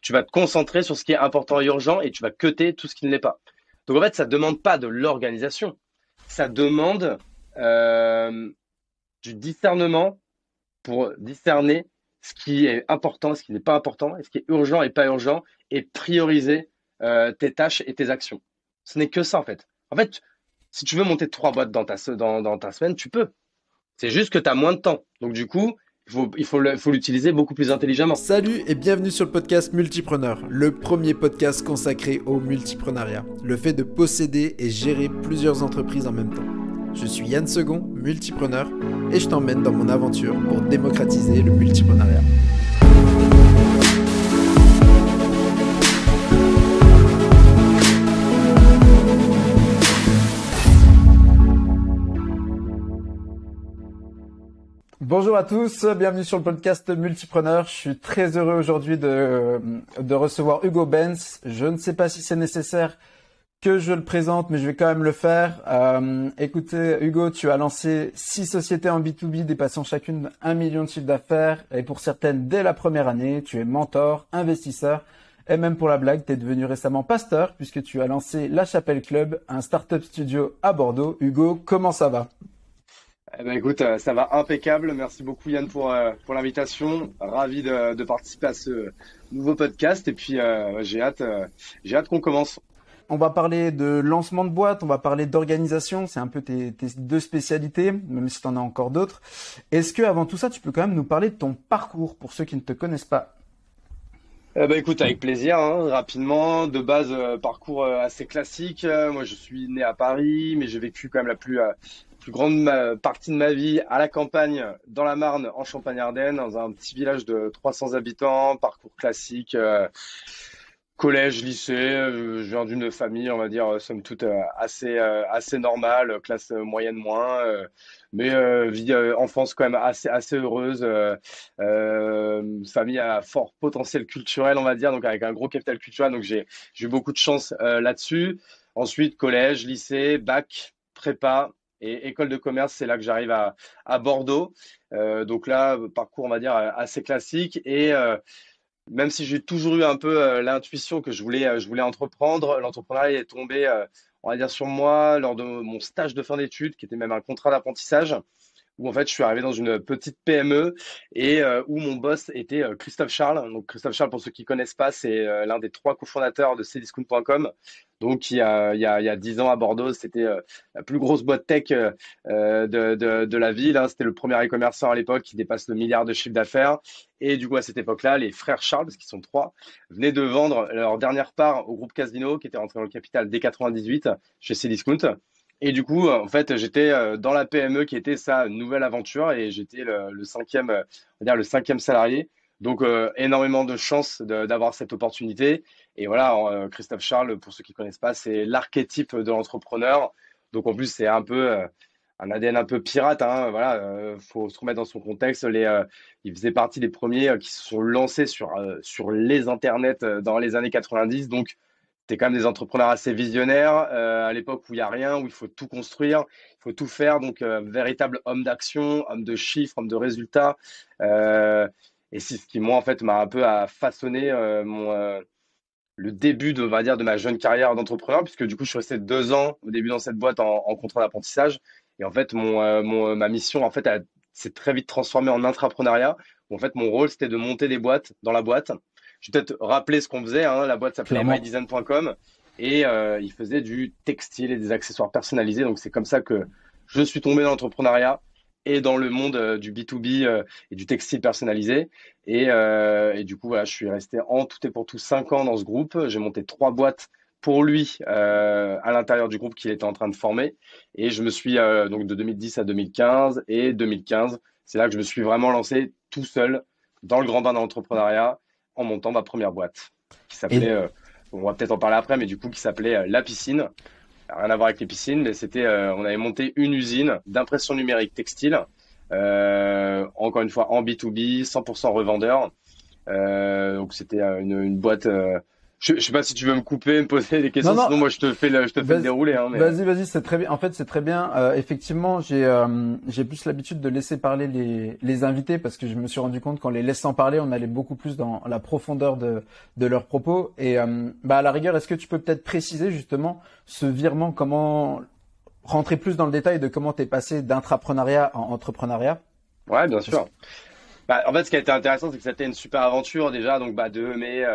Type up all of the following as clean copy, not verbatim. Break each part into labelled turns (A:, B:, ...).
A: tu vas te concentrer sur ce qui est important et urgent et tu vas cutter tout ce qui ne l'est pas. Donc en fait, ça ne demande pas de l'organisation, ça demande euh, du discernement pour discerner ce qui est important, ce qui n'est pas important, et ce qui est urgent et pas urgent, et prioriser tes tâches et tes actions. Ce n'est que ça en fait. En fait, si tu veux monter 3 boîtes dans ta semaine, tu peux. C'est juste que tu as moins de temps. Donc du coup, il faut l'utiliser beaucoup plus intelligemment.
B: Salut et bienvenue sur le podcast Multipreneur, le premier podcast consacré au multipreneuriat, le fait de posséder et gérer plusieurs entreprises en même temps. Je suis Yann Segon, multipreneur, et je t'emmène dans mon aventure pour démocratiser le multipreneuriat. Bonjour à tous, bienvenue sur le podcast Multipreneur. Je suis très heureux aujourd'hui de recevoir Hugo Benz. Je ne sais pas si c'est nécessaire que je le présente, mais je vais quand même le faire. Écoutez, Hugo, tu as lancé 6 sociétés en B2B dépassant chacune 1 million de chiffre d'affaires et pour certaines dès la première année. Tu es mentor, investisseur et même pour la blague, tu es devenu récemment pasteur puisque tu as lancé La Chapelle Club, un startup studio à Bordeaux. Hugo, comment ça va ?
A: Eh ben, écoute, ça va impeccable. Merci beaucoup Yann pour l'invitation. Ravi de participer à ce nouveau podcast. Et puis j'ai hâte qu'on commence.
B: On va parler de lancement de boîte, on va parler d'organisation, c'est un peu tes 2 spécialités, même si tu en as encore d'autres. Est-ce que avant tout ça, tu peux quand même nous parler de ton parcours pour ceux qui ne te connaissent pas ?
A: Écoute, avec plaisir, hein, rapidement. De base, parcours assez classique. Moi, je suis né à Paris, mais j'ai vécu quand même la plus grande partie de ma vie à la campagne, dans la Marne, en Champagne-Ardenne, dans un petit village de 300 habitants. Parcours classique, collège, lycée. Je viens d'une famille, on va dire, somme toute, assez normale, classe moyenne moins. Mais vie enfance quand même assez heureuse, famille à fort potentiel culturel on va dire, donc avec un gros capital culturel, donc j'ai eu beaucoup de chance là-dessus. Ensuite collège, lycée, bac, prépa et école de commerce, c'est là que j'arrive à Bordeaux. Donc là parcours on va dire assez classique et même si j'ai toujours eu un peu l'intuition que je voulais entreprendre, l'entrepreneuriat est tombé, on va dire, sur moi lors de mon stage de fin d'études, qui était même un contrat d'apprentissage, où en fait je suis arrivé dans une petite PME et où mon boss était Christophe Charles. Donc Christophe Charles, pour ceux qui connaissent pas, c'est l'un des 3 cofondateurs de Cdiscount.com. Donc il y a 10 ans à Bordeaux, c'était la plus grosse boîte tech de la ville, hein. C'était le premier e-commerçant à l'époque qui dépasse le milliard de chiffre d'affaires. Et du coup à cette époque-là, les frères Charles, parce qu'ils sont 3, venaient de vendre leur dernière part au groupe Casino, qui était rentré dans le capital dès 98 chez Cdiscount. Et du coup, en fait, j'étais dans la PME qui était sa nouvelle aventure et j'étais le cinquième, on va dire le 5e salarié. Donc, énormément de chance d'avoir cette opportunité. Et voilà, Christophe Charles, pour ceux qui connaissent pas, c'est l'archétype de l'entrepreneur. Donc, en plus, c'est un peu un ADN un peu pirate, hein. Voilà, faut se remettre dans son contexte. Il faisait partie des premiers qui se sont lancés sur les internets dans les années 90. Donc, c'était quand même des entrepreneurs assez visionnaires à l'époque où il n'y a rien, où il faut tout construire, il faut tout faire. Donc, véritable homme d'action, homme de chiffres, homme de résultats. Et c'est ce qui, moi, en fait, m'a un peu façonné le début on va dire, de ma jeune carrière d'entrepreneur, puisque du coup, je suis resté 2 ans au début dans cette boîte en contrat d'apprentissage. Et en fait, ma mission, en fait, s'est très vite transformée en intrapreneuriat, où en fait, mon rôle, c'était de monter des boîtes dans la boîte. Je vais peut-être rappeler ce qu'on faisait, hein. La boîte s'appelait
B: Clairement.
A: mydesign.com et il faisait du textile et des accessoires personnalisés. Donc, c'est comme ça que je suis tombé dans l'entrepreneuriat et dans le monde du B2B et du textile personnalisé. Et du coup, voilà, je suis resté en tout et pour tout 5 ans dans ce groupe. J'ai monté 3 boîtes pour lui à l'intérieur du groupe qu'il était en train de former. Et je me suis donc de 2010 à 2015 et 2015, c'est là que je me suis vraiment lancé tout seul dans le grand bain de l'entrepreneuriat en montant ma première boîte qui s'appelait,
B: Et,
A: on va peut-être en parler après, mais du coup qui s'appelait La Piscine. Rien à voir avec les piscines, mais c'était, on avait monté une usine d'impression numérique textile, encore une fois en B2B, 100% revendeur. Donc c'était une boîte Je sais pas si tu veux me couper, me poser des
B: Non,
A: questions,
B: non,
A: sinon moi je te fais le
B: vas-y,
A: déroulé, hein, mais
B: vas-y, c'est très bien. En fait, c'est très bien. Effectivement, j'ai plus l'habitude de laisser parler les invités parce que je me suis rendu compte qu'en les laissant parler, on allait beaucoup plus dans la profondeur de leurs propos. Et bah, à la rigueur, est-ce que tu peux peut-être préciser justement ce virement, comment rentrer plus dans le détail de comment t'es passé d'intrapreneuriat en entrepreneuriat?
A: ouais, bien
B: Parce
A: sûr. Bah, en fait, ce qui a été intéressant, c'est que c'était une super aventure déjà, donc bah, de mes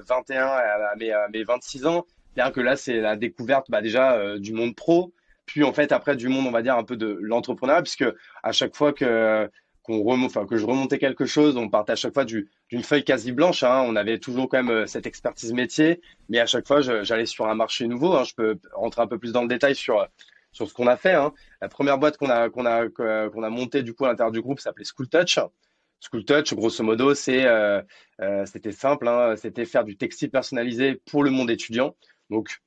A: 21 à mes 26 ans. C'est-à-dire que là, c'est la découverte bah, déjà du monde pro, puis en fait après du monde, on va dire un peu de l'entrepreneuriat, puisque à chaque fois que je remontais quelque chose, on partait à chaque fois d'une feuille quasi blanche. Hein. On avait toujours quand même cette expertise métier, mais à chaque fois, j'allais sur un marché nouveau. Hein. Je peux rentrer un peu plus dans le détail sur ce qu'on a fait. Hein. La première boîte qu'on a montée du coup à l'intérieur du groupe s'appelait School Touch. School Touch, grosso modo, c'était simple, hein, c'était faire du textile personnalisé pour le monde étudiant. Donc,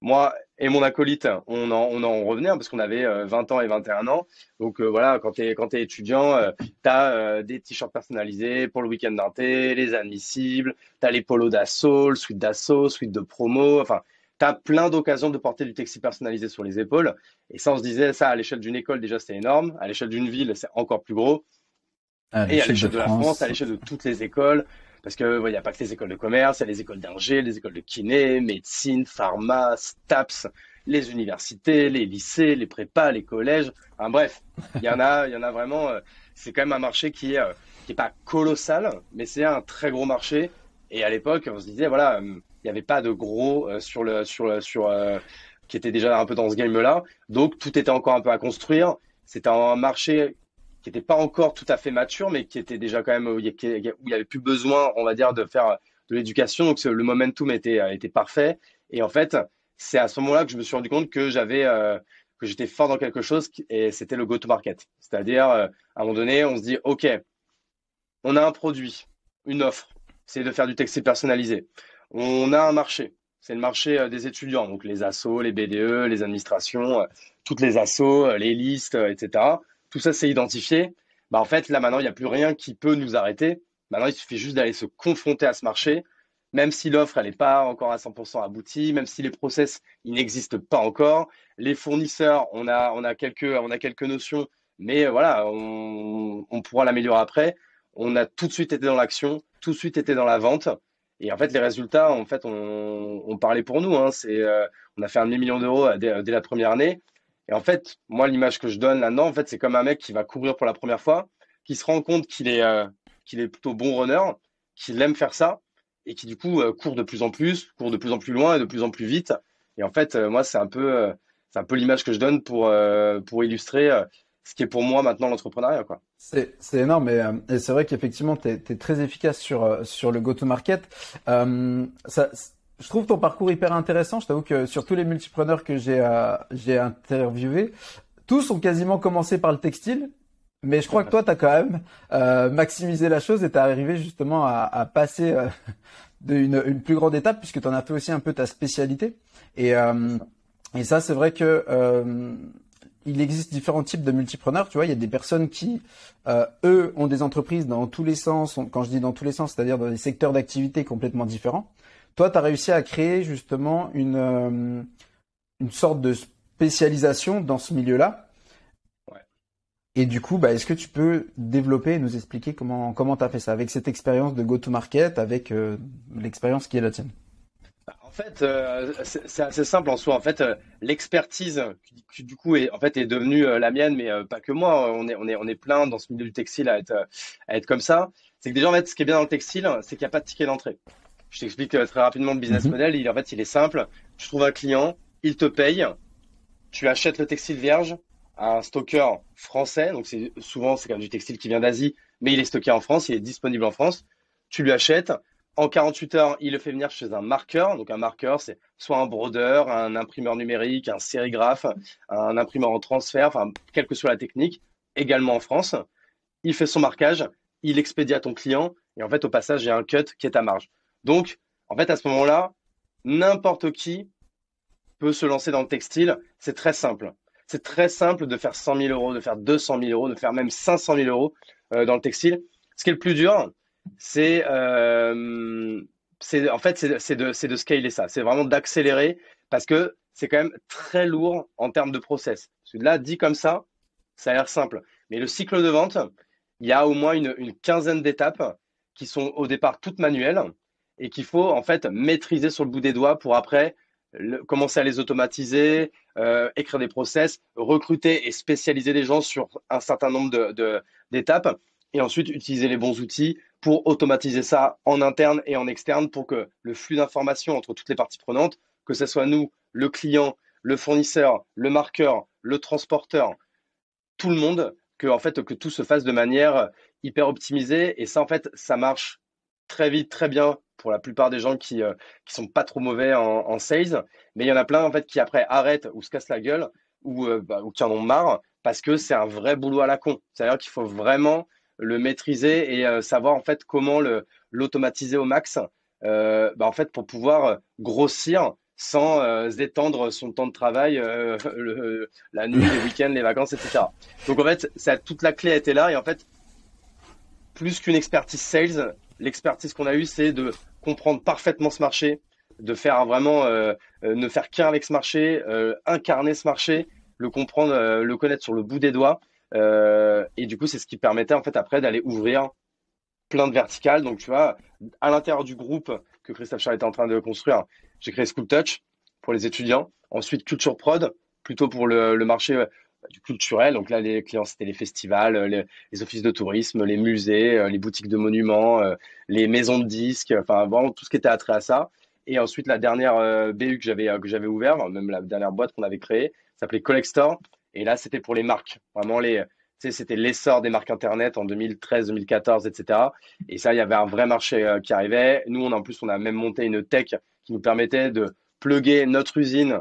A: moi et mon acolyte, on en revenait hein, parce qu'on avait 20 ans et 21 ans. Donc, voilà, quand t'es étudiant, tu as des t-shirts personnalisés pour le week-end d'inté, les admissibles, tu as les polos d'assaut, le sweat d'assaut, sweat de promo. Enfin, tu as plein d'occasions de porter du textile personnalisé sur les épaules. Et ça, on se disait, ça, à l'échelle d'une école, déjà, c'est énorme. À l'échelle d'une ville, c'est encore plus gros.
B: à
A: Et à
B: l'échelle de
A: l'échelle de la France, à
B: France.
A: l'échelle de toutes les écoles, parce que il n'y a pas que les écoles de commerce, il y a les écoles d'ingé, les écoles de kiné, médecine, pharma, STAPS, les universités, les lycées, les prépas, les collèges. Enfin, bref, il y en a vraiment. C'est quand même un marché qui est pas colossal, mais c'est un très gros marché. Et à l'époque, on se disait voilà, il n'y avait pas de gros qui était déjà un peu dans ce game-là. Donc tout était encore un peu à construire. C'était un marché qui n'était pas encore tout à fait mature, mais qui était déjà quand même où il y avait plus besoin, on va dire, de faire de l'éducation. Donc le momentum était parfait. Et en fait, c'est à ce moment-là que je me suis rendu compte que j'étais fort dans quelque chose et c'était le go-to-market. C'est-à-dire, à un moment donné, on se dit, OK, on a un produit, une offre, c'est de faire du textile personnalisé. On a un marché, c'est le marché des étudiants, donc les assos, les BDE, les administrations, toutes les assos, les listes, etc. Tout ça, c'est identifié. Bah, en fait, là, maintenant, il n'y a plus rien qui peut nous arrêter. Maintenant, il suffit juste d'aller se confronter à ce marché, même si l'offre, elle n'est pas encore à 100% aboutie, même si les process, ils n'existent pas encore. Les fournisseurs, on a quelques notions, mais voilà, on pourra l'améliorer après. On a tout de suite été dans l'action, tout de suite été dans la vente. Et en fait, les résultats, en fait, on parlait pour nous. Hein. On a fait 1 million d'euros dès la première année. Et en fait, moi, l'image que je donne là-dedans, en fait, c'est comme un mec qui va courir pour la première fois, qui se rend compte qu'il est plutôt bon runner, qu'il aime faire ça, et qui du coup court de plus en plus loin et de plus en plus vite. Et en fait, moi, c'est un peu l'image que je donne pour illustrer ce qui est pour moi maintenant l'entrepreneuriat, quoi.
B: C'est énorme et c'est vrai qu'effectivement t'es très efficace sur le go-to-market. Ça, je trouve ton parcours hyper intéressant. Je t'avoue que sur tous les multipreneurs que j'ai interviewés, tous ont quasiment commencé par le textile, mais je crois que toi t'as quand même maximisé la chose et t'es arrivé justement à passer une plus grande étape puisque t'en as fait aussi un peu ta spécialité. Et et ça c'est vrai que il existe différents types de multipreneurs. Tu vois, il y a des personnes qui, eux, ont des entreprises dans tous les sens. Quand je dis dans tous les sens, c'est-à-dire dans des secteurs d'activité complètement différents. Toi, tu as réussi à créer justement une sorte de spécialisation dans ce milieu-là.
A: Ouais.
B: Et du coup, bah, est-ce que tu peux développer et nous expliquer comment tu as fait ça avec cette expérience de go-to-market, avec l'expérience qui est la tienne?
A: En fait, c'est assez simple en soi. En fait, l'expertise qui, du coup est en fait est devenue la mienne, mais pas que moi. On est plein dans ce milieu du textile à être comme ça. C'est que déjà en fait, ce qui est bien dans le textile, c'est qu'il n'y a pas de ticket d'entrée. Je t'explique très rapidement le business
B: Mhm.
A: model. En fait, il est simple. Tu trouves un client, il te paye, tu achètes le textile vierge à un stocker français. Donc c'est quand même du textile qui vient d'Asie, mais il est stocké en France, il est disponible en France. Tu lui achètes. En 48 heures, il le fait venir chez un marqueur. Donc un marqueur, c'est soit un brodeur, un imprimeur numérique, un sérigraphe, un imprimeur en transfert, enfin, quelle que soit la technique, également en France. Il fait son marquage, il expédie à ton client, et en fait, au passage, il y a un cut qui est à marge. Donc, en fait, à ce moment-là, n'importe qui peut se lancer dans le textile. C'est très simple. C'est très simple de faire 100 000 euros, de faire 200 000 euros, de faire même 500 000 euros dans le textile. Ce qui est le plus dur, c'est c'est de scaler ça. C'est vraiment d'accélérer parce que c'est quand même très lourd en termes de process. Parce que là, dit comme ça a l'air simple. Mais le cycle de vente, il y a au moins une quinzaine d'étapes qui sont au départ toutes manuelles et qu'il faut en fait maîtriser sur le bout des doigts pour après commencer à les automatiser, écrire des process, recruter et spécialiser les gens sur un certain nombre d'étapes et ensuite utiliser les bons outils pour automatiser ça en interne et en externe pour que le flux d'informations entre toutes les parties prenantes, que ce soit nous, le client, le fournisseur, le marqueur, le transporteur, tout le monde, en fait, que tout se fasse de manière hyper optimisée. Et ça, en fait, ça marche très vite, très bien pour la plupart des gens qui sont pas trop mauvais en sales. Mais il y en a plein, en fait, qui après arrêtent ou se cassent la gueule ou qui en ont marre parce que c'est un vrai boulot à la con. C'est-à-dire qu'il faut vraiment le maîtriser et savoir, en fait, comment l'automatiser au max, en fait, pour pouvoir grossir sans étendre son temps de travail, la nuit, les week-ends, les vacances, etc. Donc en fait, toute la clé était là et en fait, plus qu'une expertise sales, l'expertise qu'on a eue, c'est de comprendre parfaitement ce marché, de faire vraiment ne faire qu'un avec ce marché, incarner ce marché, le comprendre, le connaître sur le bout des doigts. Et du coup, c'est ce qui permettait en fait après d'aller ouvrir plein de verticales. Donc tu vois, à l'intérieur du groupe que Christophe Charles était en train de construire, j'ai créé School Touch pour les étudiants. Ensuite, Culture Prod, plutôt pour le marché du culturel. Donc là, les clients, c'était les festivals, les offices de tourisme, les musées, les boutiques de monuments, les maisons de disques, enfin vraiment tout ce qui était attrait à ça. Et ensuite, la dernière BU que j'avais ouvert, même la dernière boîte qu'on avait créée, s'appelait Collect Store. Et là, c'était pour les marques. Vraiment, tu sais, c'était l'essor des marques Internet en 2013, 2014, etc. Et ça, il y avait un vrai marché qui arrivait. Nous, en plus, on a même monté une tech qui nous permettait de plugger notre usine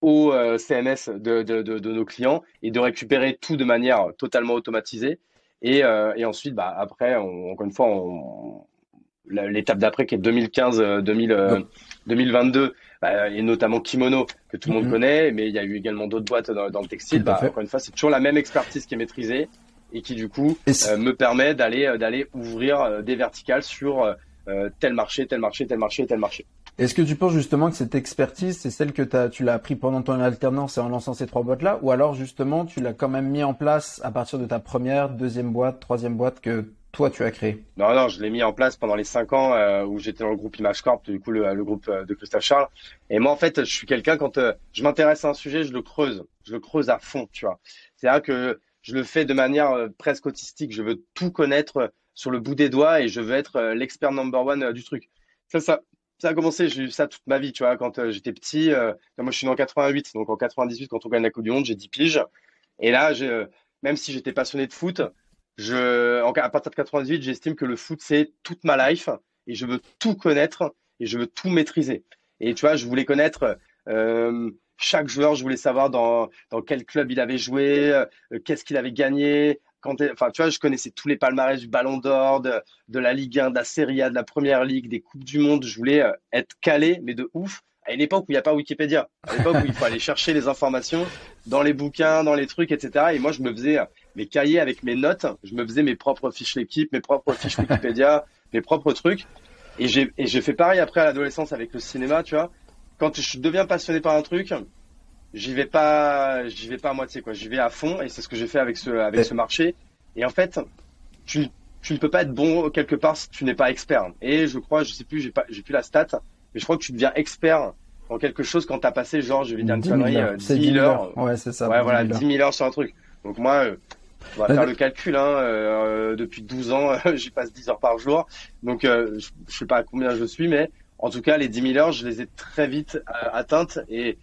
A: au CMS de nos clients et de récupérer tout de manière totalement automatisée. Et ensuite, après, encore une fois, l'étape d'après qui est 2015-2022, et notamment Kimono, que tout le monde connaît, mais il y a eu également d'autres boîtes dans le textile. Encore une fois, c'est toujours la même expertise qui est maîtrisée et qui, du coup, me permet d'aller ouvrir des verticales sur tel marché, tel marché, tel marché, tel marché.
B: Est-ce que tu penses justement que cette expertise, c'est celle que tu l'as appris pendant ton alternance et en lançant ces 3 boîtes-là, ou alors justement tu l'as quand même mis en place à partir de ta première, deuxième boîte, troisième boîte que toi tu as créée?
A: Non, je l'ai mis en place pendant les 5 ans où j'étais dans le groupe Image Corp, du coup le groupe de Christophe Charles. Et moi en fait, je suis quelqu'un quand je m'intéresse à un sujet, je le creuse à fond, tu vois. C'est-à-dire que je le fais de manière presque autistique. Je veux tout connaître sur le bout des doigts et je veux être l'expert number one du truc. Ça a commencé, j'ai eu ça toute ma vie, tu vois, quand j'étais petit. Moi, je suis né en 88, donc en 98, quand on gagne la Coupe du Monde, j'ai 10 piges. Et là, même si j'étais passionné de foot, à partir de 98, j'estime que le foot, c'est toute ma life et je veux tout connaître et je veux tout maîtriser. Et tu vois, je voulais connaître chaque joueur, je voulais savoir dans quel club il avait joué, qu'est-ce qu'il avait gagné. Enfin, tu vois, je connaissais tous les palmarès du Ballon d'Or, de la Ligue 1, de la Serie A, de la Première Ligue, des Coupes du Monde. Je voulais être calé, mais de ouf, à une époque où il n'y a pas Wikipédia, à l'époque où il faut aller chercher les informations dans les bouquins, dans les trucs, etc. Et moi, je me faisais mes cahiers avec mes notes, je me faisais mes propres fiches l'équipe, mes propres fiches Wikipédia, mes propres trucs. Et j'ai fait pareil après à l'adolescence avec le cinéma, tu vois. Quand je deviens passionné par un truc, j'y vais pas à moitié, quoi. J'y vais à fond et c'est ce que j'ai fait avec ce marché. Et en fait, tu ne peux pas être bon quelque part si tu n'es pas expert. Et je crois, je sais plus, j'ai plus la stat, mais je crois que tu deviens expert en quelque chose quand tu as passé, genre, je vais dire une connerie, 10 000 heures.
B: Ouais, c'est ça.
A: Ouais, voilà, 10 000 heures sur un truc. Donc moi, on va faire le calcul, depuis 12 ans, j'y passe 10 heures par jour. Donc, je sais pas à combien je suis, mais en tout cas, les 10 000 heures, je les ai très vite atteintes et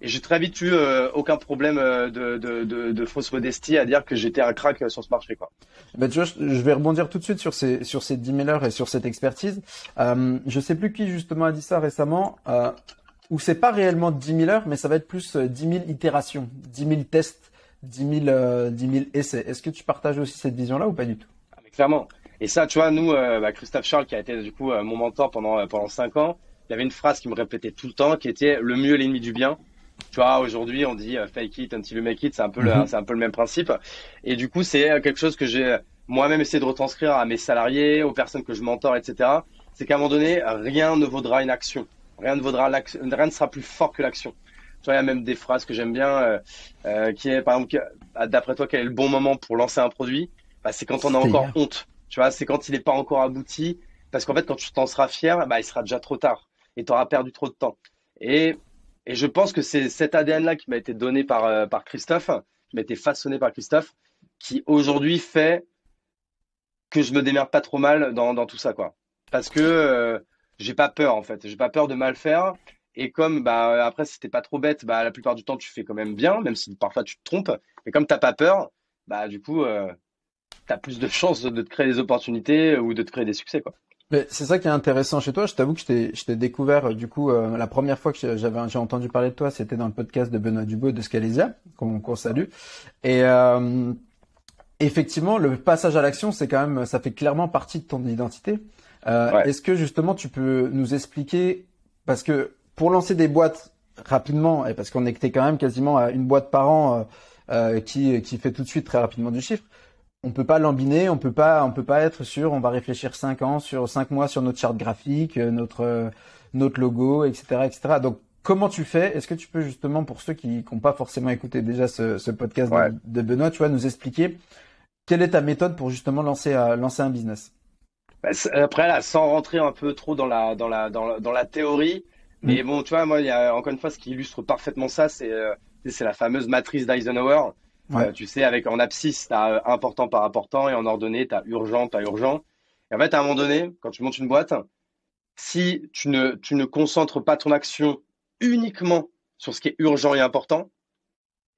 A: j'ai très vite eu aucun problème de fausse modestie à dire que j'étais un crack sur ce marché, quoi.
B: Tu vois, je vais rebondir tout de suite sur ces 10 000 heures et sur cette expertise. Je sais plus qui justement a dit ça récemment, où c'est pas réellement 10 000 heures, mais ça va être plus 10 000 itérations, 10 000 tests, 10 000 essais. Est-ce que tu partages aussi cette vision-là ou pas du tout?
A: Ah, mais clairement. Et ça, tu vois, nous, Christophe Charles, qui a été du coup mon mentor pendant 5 ans, il y avait une phrase qui me répétait tout le temps, qui était le mieux est l'ennemi du bien. Tu vois, aujourd'hui, on dit fake it until you make it, c'est un peu le même principe. Et du coup, c'est quelque chose que j'ai moi-même essayé de retranscrire à mes salariés, aux personnes que je mentor, etc. c'est qu'à un moment donné, rien ne vaudra une action. Rien ne sera plus fort que l'action. Tu vois, il y a même des phrases que j'aime bien, qui est, par exemple, d'après toi, quel est le bon moment pour lancer un produit? Bah, c'est quand on a
B: C'était
A: encore
B: hier.
A: honte. Tu vois, c'est quand il n'est pas encore abouti. Parce qu'en fait, quand tu t'en seras fier, bah, il sera déjà trop tard. Et tu auras perdu trop de temps. Et, et je pense que c'est cet ADN-là qui m'a été donné par Christophe, qui m'a été façonné par Christophe, qui aujourd'hui fait que je me démerde pas trop mal dans tout ça, quoi. Parce que j'ai pas peur, en fait. J'ai pas peur de mal faire. Et comme, bah, après, si t'es pas trop bête, bah, la plupart du temps, tu fais quand même bien, même si parfois tu te trompes. Mais comme t'as pas peur, bah, du coup, t'as plus de chances de te créer des opportunités ou de te créer des succès, quoi.
B: Mais c'est ça qui est intéressant chez toi. Je t'avoue que je t'ai découvert, du coup, la première fois que j'ai entendu parler de toi, c'était dans le podcast de Benoît Dubois de Scalesia, qu'on salue. Et effectivement, le passage à l'action, c'est quand même, ça fait clairement partie de ton identité.
A: Ouais,
B: Est-ce que justement tu peux nous expliquer, parce que pour lancer des boîtes rapidement, et parce qu'on est que t'es quand même quasiment à une boîte par an qui fait tout de suite très rapidement du chiffre, on peut pas lambiner, on peut pas être sur, on va réfléchir 5 ans, sur 5 mois sur notre charte graphique, notre logo, etc., etc. Donc, comment tu fais? Est-ce que tu peux justement, pour ceux qui n'ont pas forcément écouté déjà ce podcast
A: ouais.
B: de Benoît, tu vois, nous expliquer quelle est ta méthode pour justement lancer un business?
A: Bah, après, là, sans rentrer un peu trop dans la théorie, mais
B: Mm.
A: bon, tu vois, moi, il y a encore une fois ce qui illustre parfaitement ça, c'est la fameuse matrice d'Eisenhower.
B: Ouais.
A: Tu sais, avec en abscisse, tu as important par important, et en ordonnée, tu as urgent, pas urgent. Et en fait, à un moment donné, quand tu montes une boîte, si tu ne concentres pas ton action uniquement sur ce qui est urgent et important,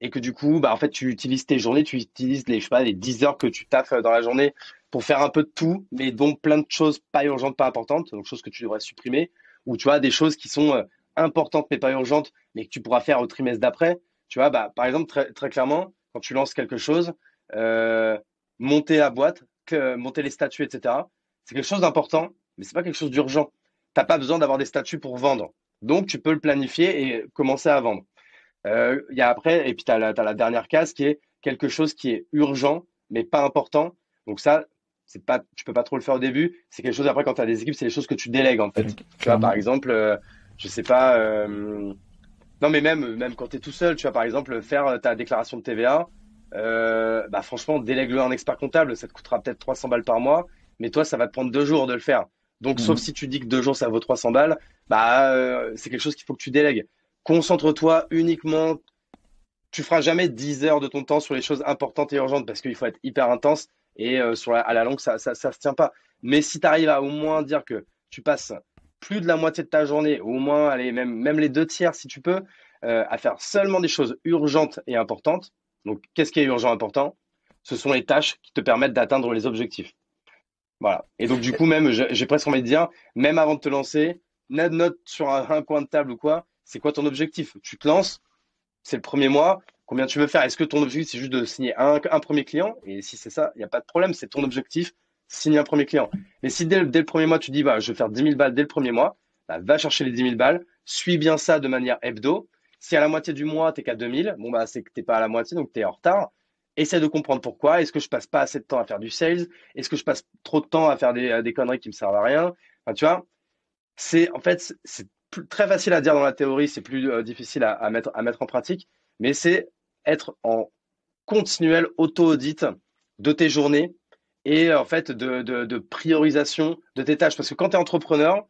A: et que du coup, bah, en fait, tu utilises tes journées, tu utilises je sais pas, les 10 heures que tu taffes dans la journée pour faire un peu de tout, mais donc plein de choses pas urgentes, pas importantes, donc choses que tu devrais supprimer, ou tu vois, des choses qui sont importantes mais pas urgentes, mais que tu pourras faire au trimestre d'après. Tu vois, bah, par exemple, très clairement, quand tu lances quelque chose, euh, monter la boîte, monter les statuts, etc., c'est quelque chose d'important, mais c'est pas quelque chose d'urgent. T'as pas besoin d'avoir des statuts pour vendre. Donc, tu peux le planifier et commencer à vendre. Il y a après, et puis t'as la dernière case qui est quelque chose qui est urgent, mais pas important. Donc ça, c'est pas, tu peux pas trop le faire au début. C'est quelque chose après quand tu as des équipes, c'est des choses que tu délègues en fait. Tu vois, par
B: Clairement.
A: exemple, je sais pas, non mais même quand tu es tout seul, tu vois, par exemple, faire ta déclaration de TVA, bah franchement, délègue-le à un expert comptable, ça te coûtera peut-être 300 balles par mois, mais toi, ça va te prendre 2 jours de le faire. Donc, sauf
B: Mhm.
A: si tu dis que 2 jours, ça vaut 300 balles, bah c'est quelque chose qu'il faut que tu délègues. Concentre-toi uniquement. Tu feras jamais 10 heures de ton temps sur les choses importantes et urgentes parce qu'il faut être hyper intense et à la longue, ça se tient pas. Mais si tu arrives à au moins dire que tu passes plus de la moitié de ta journée, ou au moins, allez, même les 2 tiers si tu peux, à faire seulement des choses urgentes et importantes. Donc, qu'est-ce qui est urgent et important? Ce sont les tâches qui te permettent d'atteindre les objectifs. Voilà. Et donc, du coup, même, j'ai presque envie de dire, même avant de te lancer, note sur un coin de table ou quoi, c'est quoi ton objectif? Tu te lances, c'est le premier mois, combien tu veux faire? Est-ce que ton objectif, c'est juste de signer un premier client? Et si c'est ça, il n'y a pas de problème, c'est ton objectif, signer un premier client. Mais si dès le premier mois, tu dis, bah, je vais faire 10 000 balles dès le premier mois, bah, va chercher les 10 000 balles, suis bien ça de manière hebdo. Si à la moitié du mois, tu n'es qu'à 2 000, bon, bah, c'est que tu n'es pas à la moitié, donc tu es en retard. Essaie de comprendre pourquoi. Est-ce que je passe pas assez de temps à faire du sales? Est-ce que je passe trop de temps à faire des conneries qui me servent à rien? Enfin, tu vois, en fait, c'est très facile à dire dans la théorie, c'est plus difficile à mettre en pratique, mais c'est être en continuel auto-audit de tes journées et en fait de priorisation de tes tâches. Parce que quand tu es entrepreneur,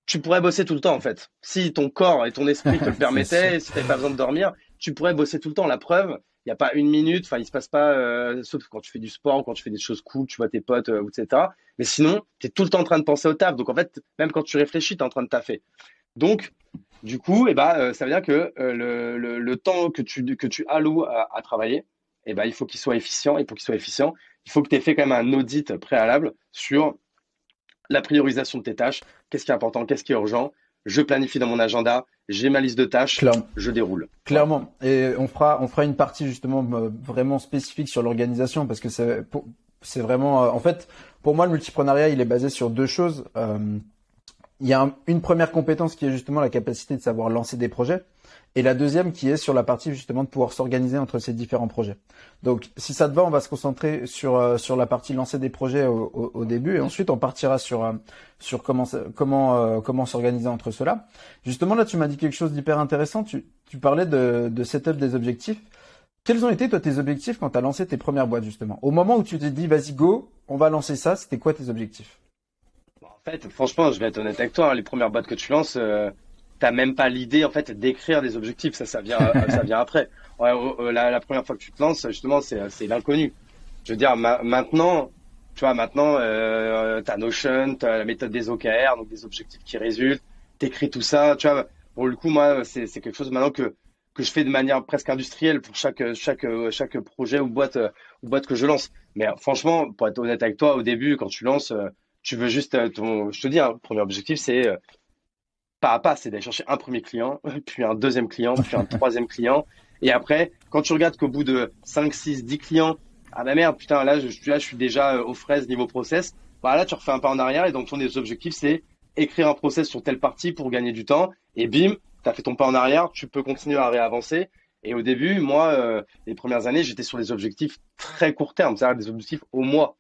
A: tu pourrais bosser tout le temps en fait. Si ton corps et ton esprit te le
B: C'est sûr.
A: permettaient, si tu n'avais pas besoin de dormir, tu pourrais bosser tout le temps. La preuve, il n'y a pas une minute, enfin il se passe pas, sauf quand tu fais du sport ou quand tu fais des choses cool, tu vois tes potes, etc. Mais sinon, tu es tout le temps en train de penser au taf. Donc en fait, même quand tu réfléchis, tu es en train de taffer. Donc, du coup, ça veut dire que le temps que tu alloues à travailler, il faut qu'il soit efficient. Et pour qu'il soit efficient, il faut que tu aies fait quand même un audit préalable sur la priorisation de tes tâches. Qu'est-ce qui est important? Qu'est-ce qui est urgent? Je planifie dans mon agenda. J'ai ma liste de tâches.
B: Clairement.
A: Je déroule. Voilà.
B: Clairement. Et on fera une partie justement vraiment spécifique sur l'organisation parce que c'est vraiment, en fait, pour moi, le multipreneuriat, il est basé sur deux choses. il y a une première compétence qui est justement la capacité de savoir lancer des projets. Et la deuxième qui est sur la partie justement de pouvoir s'organiser entre ces différents projets. Donc, si ça te va, on va se concentrer sur la partie lancer des projets au début, et ensuite on partira sur comment s'organiser entre ceux-là. Justement, là, tu m'as dit quelque chose d'hyper intéressant. Tu parlais de setup des objectifs. Quels ont été, toi, tes objectifs quand tu as lancé tes premières boîtes, justement? Au moment où tu t'es dit, vas-y, go, on va lancer ça, c'était quoi tes objectifs?
A: En fait, franchement, je vais être honnête avec toi, hein, les premières boîtes que tu lances, t'as même pas l'idée en fait d'écrire des objectifs. Ça vient, ça vient après. Ouais, la première fois que tu te lances, justement, c'est l'inconnu. Je veux dire, maintenant, tu vois, maintenant, t'as Notion, t'as la méthode des OKR, donc des objectifs qui résultent. T'écris tout ça. Tu vois, pour le coup, moi, c'est quelque chose maintenant que je fais de manière presque industrielle pour chaque projet ou boîte que je lance. Mais franchement, pour être honnête avec toi, au début, quand tu lances, tu veux juste je te dis, hein, le premier objectif, c'est pas à pas, c'est d'aller chercher un premier client, puis un deuxième client, puis un troisième client. Et après, quand tu regardes qu'au bout de 5, 6, 10 clients, ah bah merde, putain, là, je suis déjà aux fraises niveau process. Bah là, tu refais un pas en arrière et donc ton objectif, c'est écrire un process sur telle partie pour gagner du temps. Et bim, tu as fait ton pas en arrière, tu peux continuer à réavancer. Et au début, moi, les premières années, j'étais sur des objectifs très court terme, c'est-à-dire des objectifs au mois.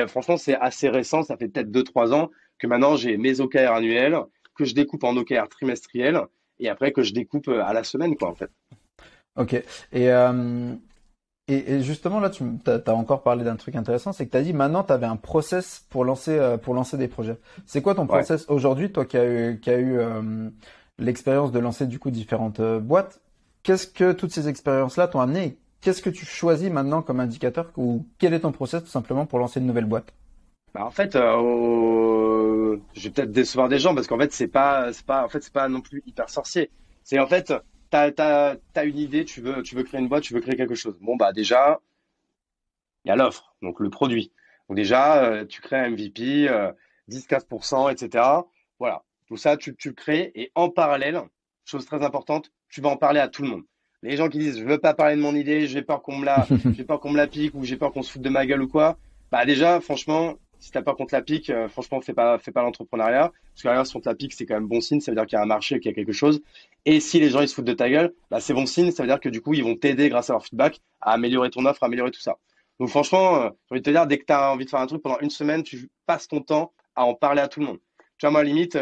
A: Franchement, c'est assez récent, ça fait peut-être 2, 3 ans que maintenant j'ai mes OKR annuels, que je découpe en OKR trimestriels et après que je découpe à la semaine, quoi, en fait.
B: Ok. Et, euh, et justement, là, tu as encore parlé d'un truc intéressant, c'est que tu as dit maintenant, tu avais un process pour lancer des projets. C'est quoi ton
A: Ouais.
B: process aujourd'hui, toi qui as eu l'expérience de lancer du coup différentes boîtes? Qu'est-ce que toutes ces expériences-là t'ont amené? Et qu'est-ce que tu choisis maintenant comme indicateur ou quel est ton process tout simplement pour lancer une nouvelle boîte?
A: Bah, en fait, je vais peut-être décevoir des gens parce qu'en fait, c'est pas non plus hyper sorcier. C'est en fait, t'as une idée, tu veux créer une boîte, tu veux créer quelque chose. Bon, bah, déjà, il y a l'offre, donc le produit. Donc déjà, tu crées un MVP, 10-15%, etc. Voilà. Tout ça, tu le crées et en parallèle, chose très importante, tu vas en parler à tout le monde. Les gens qui disent, je veux pas parler de mon idée, j'ai peur qu'on me la pique ou j'ai peur qu'on se foute de ma gueule ou quoi. Bah déjà, franchement, si t'as peur qu'on te la pique, franchement, fais pas l'entrepreneuriat. Parce que derrière, si on te la pique, c'est quand même bon signe, ça veut dire qu'il y a un marché, qu'il y a quelque chose. Et si les gens ils se foutent de ta gueule, bah c'est bon signe, ça veut dire que du coup, ils vont t'aider grâce à leur feedback à améliorer ton offre, à améliorer tout ça. Donc franchement, j'ai envie de te dire, dès que tu as envie de faire un truc pendant une semaine, tu passes ton temps à en parler à tout le monde. Tu vois, moi, limite,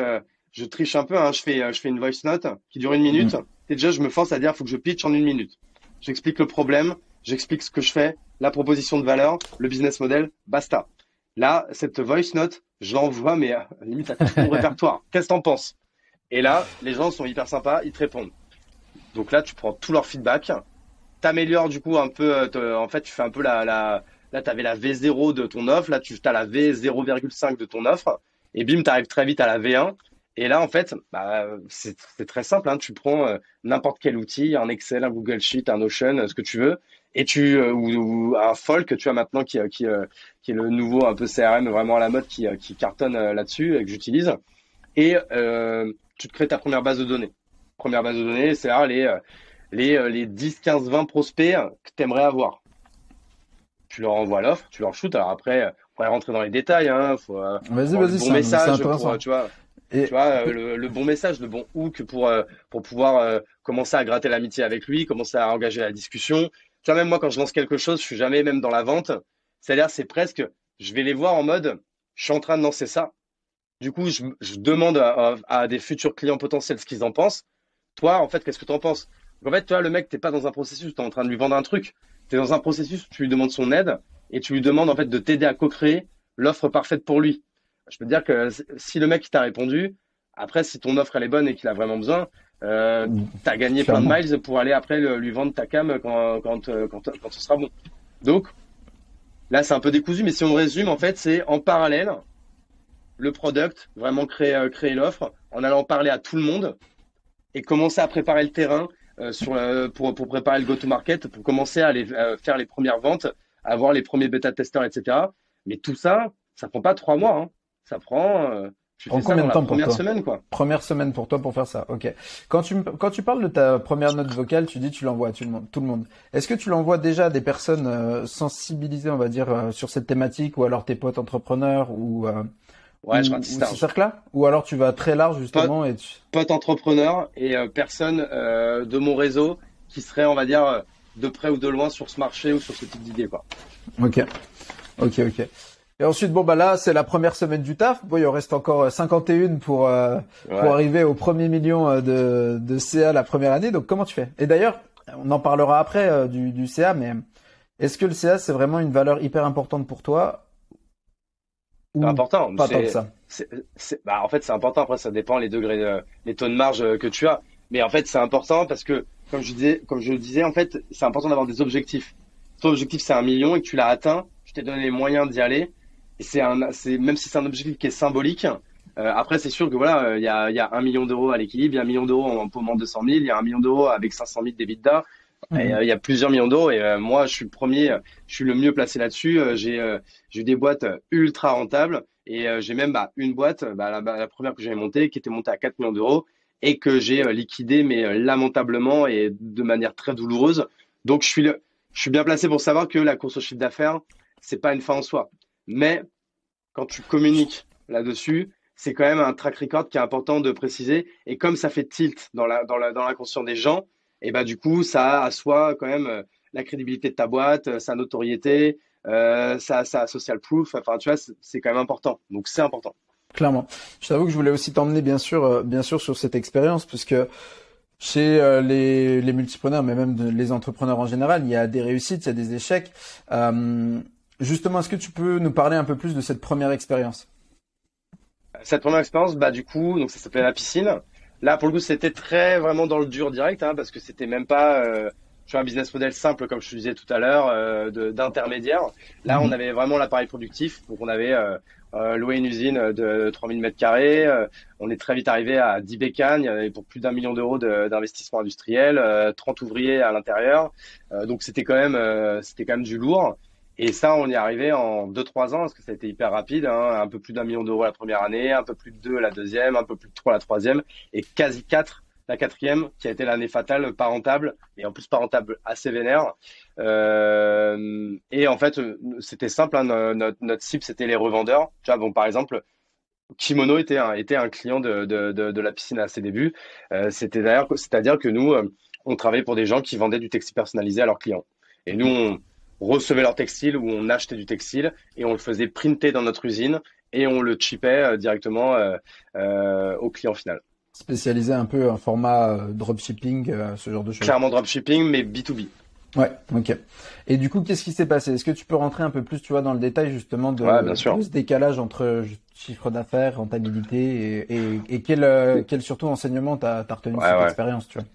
A: je triche un peu, hein, je fais une voice note qui dure 1 minute.
B: Mhm.
A: Et déjà, je me force à dire, faut que je pitch en 1 minute. J'explique le problème, j'explique ce que je fais, la proposition de valeur, le business model, basta. Là, cette voice note, je l'envoie, mais limite à tout mon répertoire. Qu'est-ce que t'en penses? Et là, les gens sont hyper sympas, ils te répondent. Donc là, tu prends tout leur feedback, t'améliores du coup un peu, en fait, tu fais un peu là, tu avais la V0 de ton offre, là, tu as la V0,5 de ton offre, et bim, tu arrives très vite à la V1. Et là, en fait, bah, c'est très simple, hein, tu prends n'importe quel outil, un Excel, un Google Sheet, un Notion, ce que tu veux, et ou un Folk, tu vois, maintenant, qui est le nouveau un peu CRM vraiment à la mode, qui cartonne là-dessus, et que j'utilise. Et tu te crées ta première base de données. Première base de données, c'est là les 10, 15, 20 prospects que tu aimerais avoir. Tu leur envoies l'offre, tu leur shootes. Alors après, on pourrait rentrer dans les détails, hein. Faut avoir le
B: Vas-y,
A: bon
B: c'est
A: message pour,
B: intéressant.
A: tu
B: Et
A: vois, le bon message, le bon hook pour pouvoir commencer à gratter l'amitié avec lui, commencer à engager la discussion. Tu vois, même moi, quand je lance quelque chose, je suis jamais même dans la vente. C'est-à-dire, c'est presque, je vais les voir en mode, je suis en train de lancer ça. Du coup, je demande à des futurs clients potentiels ce qu'ils en pensent. Toi, en fait, qu'est-ce que tu en penses? Donc, en fait, toi, le mec, t'es pas dans un processus, tu es en train de lui vendre un truc. Tu es dans un processus où tu lui demandes son aide et tu lui demandes en fait de t'aider à co-créer l'offre parfaite pour lui. Je peux te dire que si le mec il t'a répondu, après, si ton offre elle est bonne et qu'il a vraiment besoin, tu as gagné plein de
B: clairement.
A: miles pour aller après lui vendre ta cam quand ce sera bon. Donc, là, c'est un peu décousu, mais si on résume, en fait, c'est en parallèle le product, vraiment créer l'offre, en allant parler à tout le monde et commencer à préparer le terrain pour préparer le go-to-market, pour commencer à aller faire les premières ventes, à avoir les premiers bêta-testeurs, etc. Mais tout ça, ça prend pas 3 mois, hein. Ça prend, tu
B: Prend
A: fais ça
B: combien
A: dans
B: de
A: la
B: temps pour
A: première
B: toi?
A: semaine, quoi.
B: Première semaine pour toi pour faire ça. Ok. Quand tu parles de ta première note vocale, tu dis tu l'envoies à tout le monde. Est-ce que tu l'envoies déjà à des personnes sensibilisées, on va dire, sur cette thématique, ou alors tes potes entrepreneurs,
A: Ouais, je fais un petit
B: ou ce
A: stage.
B: cercle-là? Ou alors tu vas très large
A: Pote,
B: justement et
A: pote entrepreneur et personne de mon réseau qui serait, on va dire, de près ou de loin sur ce marché ou sur ce type d'idée, quoi.
B: Ok, ok. Et ensuite, bon, bah là, c'est la première semaine du taf. Bon, il en reste encore 51 pour
A: Ouais.
B: arriver au premier million de CA la première année. Donc, comment tu fais? Et d'ailleurs, on en parlera après du CA, mais est-ce que le CA, c'est vraiment une valeur hyper importante pour toi
A: C'est
B: ou
A: important.
B: pas tant que ça?
A: Bah, en fait, c'est important. Après, ça dépend les degrés, les taux de marge que tu as. Mais en fait, c'est important parce que, comme je le disais, en fait, c'est important d'avoir des objectifs. Ton objectif, c'est 1 million et que tu l'as atteint. Tu t'es donné les moyens d'y aller. Et même si c'est un objectif qui est symbolique. Après, c'est sûr que voilà, il y a 1 million d'euros à l'équilibre, il y a 1 million d'euros en paiement 200 000, il y a 1 million d'euros avec 500 000 d'EBITDA. Et,
B: Mhm.
A: il y a plusieurs millions d'euros et moi je suis le premier, je suis le mieux placé là-dessus. J'ai eu des boîtes ultra rentables et j'ai même une boîte, la première que j'avais montée, qui était montée à 4 millions d'euros et que j'ai liquidée mais lamentablement et de manière très douloureuse. Donc je suis bien placé pour savoir que la course au chiffre d'affaires, c'est pas une fin en soi. Mais quand tu communiques là-dessus, c'est quand même un track record qui est important de préciser. Et comme ça fait tilt dans l'inconscient des gens, et bah du coup, ça assoit quand même la crédibilité de ta boîte, sa notoriété, sa social proof. Enfin, tu vois, c'est quand même important. Donc, c'est important.
B: Clairement. Je t'avoue que je voulais aussi t'emmener, bien sûr, sur cette expérience, puisque chez les multipreneurs, mais même les entrepreneurs en général, il y a des réussites, il y a des échecs. Euh, Justement, est-ce que tu peux nous parler un peu plus de cette première expérience?
A: Cette première expérience, bah du coup, donc ça s'appelait la piscine. Là, pour le coup, c'était très vraiment dans le dur direct, hein, parce que c'était même pas tu vois, un business model simple, comme je te disais tout à l'heure, d'intermédiaire. Là, on
B: Mhm.
A: avait vraiment l'appareil productif. Donc, on avait loué une usine de 3000 mètres carrés. On est très vite arrivé à 10 bécanes, et pour plus d'1 million d'euros d'investissement industriel, 30 ouvriers à l'intérieur. Donc, c'était quand même du lourd. Et ça, on y est arrivé en 2 3 ans, parce que ça a été hyper rapide, hein, un peu plus d'1 million d'euros la première année, un peu plus de 2 la deuxième, un peu plus de 3 la troisième, et quasi 4 la quatrième, qui a été l'année fatale, pas rentable, et en plus pas rentable assez vénère. Et en fait, c'était simple, hein, notre cible, c'était les revendeurs. Tu vois, bon, par exemple, Kimono était un client de la piscine à ses débuts. C'est-à-dire que nous, on travaillait pour des gens qui vendaient du textile personnalisé à leurs clients. Et nous, on recevait leur textile ou on achetait du textile et on le faisait printer dans notre usine et on le chipait directement au client final.
B: Spécialisé un peu en format dropshipping, ce genre de choses.
A: Clairement dropshipping, mais B2B.
B: Ouais, ok. Et du coup, qu'est-ce qui s'est passé? Est-ce que tu peux rentrer un peu plus, tu vois, dans le détail justement
A: Ouais, bien
B: de
A: sûr.
B: ce décalage entre chiffre d'affaires, rentabilité et quel surtout enseignement t'as retenu de
A: Ouais,
B: cette
A: ouais.
B: expérience, tu vois?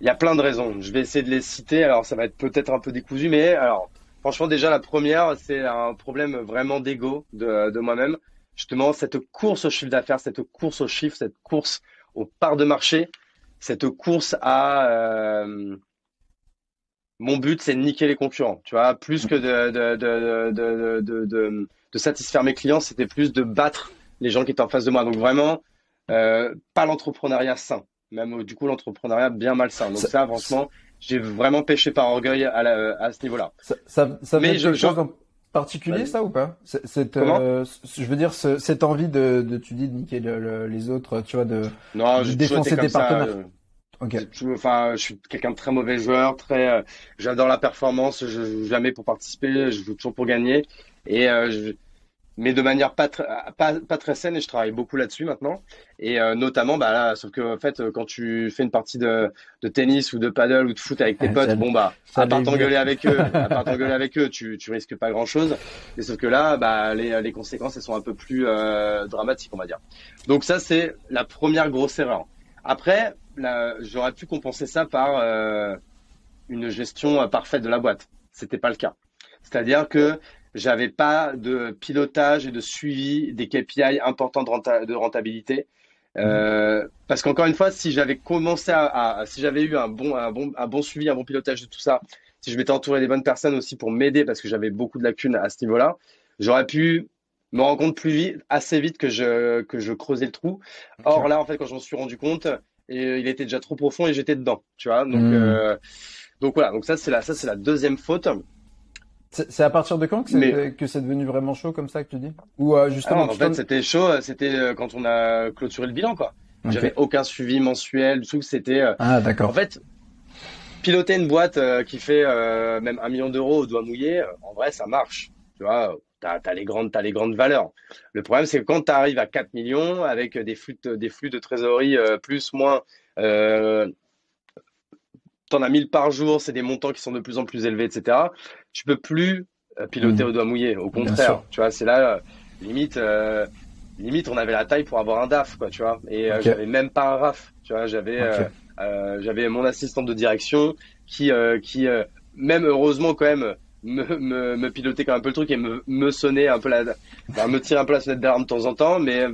A: Il y a plein de raisons. Je vais essayer de les citer. Alors, ça va être peut-être un peu décousu, mais alors, franchement, déjà, la première, c'est un problème vraiment d'ego de moi-même. Justement, cette course au chiffre d'affaires, cette course au chiffre, cette course aux parts de marché, cette course à mon but, c'est de niquer les concurrents. Tu vois, plus que de satisfaire mes clients, c'était plus de battre les gens qui étaient en face de moi. Donc vraiment, pas l'entrepreneuriat sain, même du coup l'entrepreneuriat bien malsain. Donc
B: Ça,
A: ça, franchement, j'ai vraiment péché par orgueil à ce niveau-là.
B: ça venait
A: Mais
B: de quelque chose en particulier,
A: vas-y.
B: ça ou pas?
A: Comment?
B: Je veux dire, cette envie tu dis, de niquer les autres, tu vois,
A: Non,
B: de
A: j'ai toujours été
B: défoncer
A: comme
B: tes
A: ça.
B: partenaires. Ok.
A: Enfin, je suis quelqu'un de très mauvais joueur, j'adore la performance. Je joue jamais pour participer, je joue toujours pour gagner. Et mais de manière pas très saine et je travaille beaucoup là-dessus maintenant et notamment bah là sauf que en fait quand tu fais une partie de tennis ou de paddle ou de foot avec tes potes
B: J'allais,
A: bon bah
B: j'allais y venir.
A: à part t'engueuler avec eux tu risques pas grand-chose et sauf que là bah les conséquences elles sont un peu plus dramatiques on va dire donc ça c'est la première grosse erreur après j'aurais pu compenser ça par une gestion parfaite de la boîte c'était pas le cas c'est-à-dire que j'avais pas de pilotage et de suivi des KPI importants de rentabilité.
B: Mhm.
A: Parce qu'encore une fois, si j'avais commencé si j'avais eu un bon suivi, un bon pilotage de tout ça, si je m'étais entouré des bonnes personnes aussi pour m'aider parce que j'avais beaucoup de lacunes à ce niveau-là, j'aurais pu me rendre compte plus vite, assez vite que je creusais le trou.
B: Ok.
A: Or là, en fait, quand j'en suis rendu compte, et il était déjà trop profond et j'étais dedans, tu vois.
B: Hmm.
A: Donc voilà. Donc ça, c'est la deuxième faute.
B: C'est à partir de quand
A: Mais
B: que c'est devenu vraiment chaud comme ça que tu dis? Ou
A: ah non,
B: justement,
A: en fait, c'était chaud, c'était quand on a clôturé le bilan, quoi. J'avais
B: Ok.
A: aucun suivi mensuel, tout. C'était,
B: Ah,
A: en
B: d'accord.
A: fait, piloter une boîte qui fait même 1 million d'euros au doigt mouillé, en vrai, ça marche. Tu vois, t'as les grandes valeurs. Le problème, c'est que quand tu arrives à 4 millions avec des flux de trésorerie plus, moins, euh, t'en as 1000 par jour, c'est des montants qui sont de plus en plus élevés, etc. Tu peux plus piloter
B: Hmm,
A: au doigt mouillé. Au
B: bien
A: contraire,
B: sûr.
A: tu vois, c'est là, limite, limite, on avait la taille pour avoir un DAF, quoi, tu vois. Et
B: Ok,
A: j'avais même pas un RAF, tu vois.
B: ok.
A: J'avais mon assistante de direction qui même heureusement quand même, me pilotait quand même un peu le truc et me sonnait un peu enfin, me tirait un peu la sonnette d'alarme de temps en temps. Mais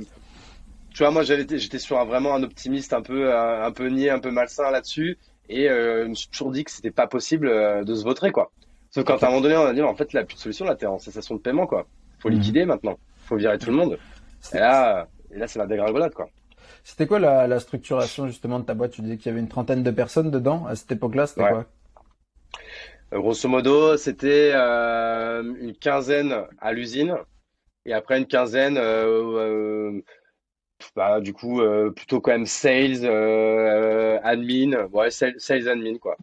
A: tu vois, moi, j'étais sur vraiment un optimiste un peu niais, un peu malsain là-dessus. Et je me suis toujours dit que c'était pas possible de se vautrer, quoi. Sauf
B: Ok.
A: quand à un moment donné, on a dit, en fait, là, plus de solution, là, t'es en cessation de paiement, quoi. Faut
B: Mhm.
A: liquider maintenant. Faut virer tout le monde.
B: C'était
A: Et là, c'est la dégringolade, quoi.
B: c'était quoi la structuration justement de ta boîte? Tu disais qu'il y avait une trentaine de personnes dedans. À cette époque-là, c'était
A: Ouais.
B: quoi?
A: Grosso modo, c'était une quinzaine à l'usine et après une quinzaine, bah, du coup, plutôt quand même sales, admin, ouais, sales admin, quoi.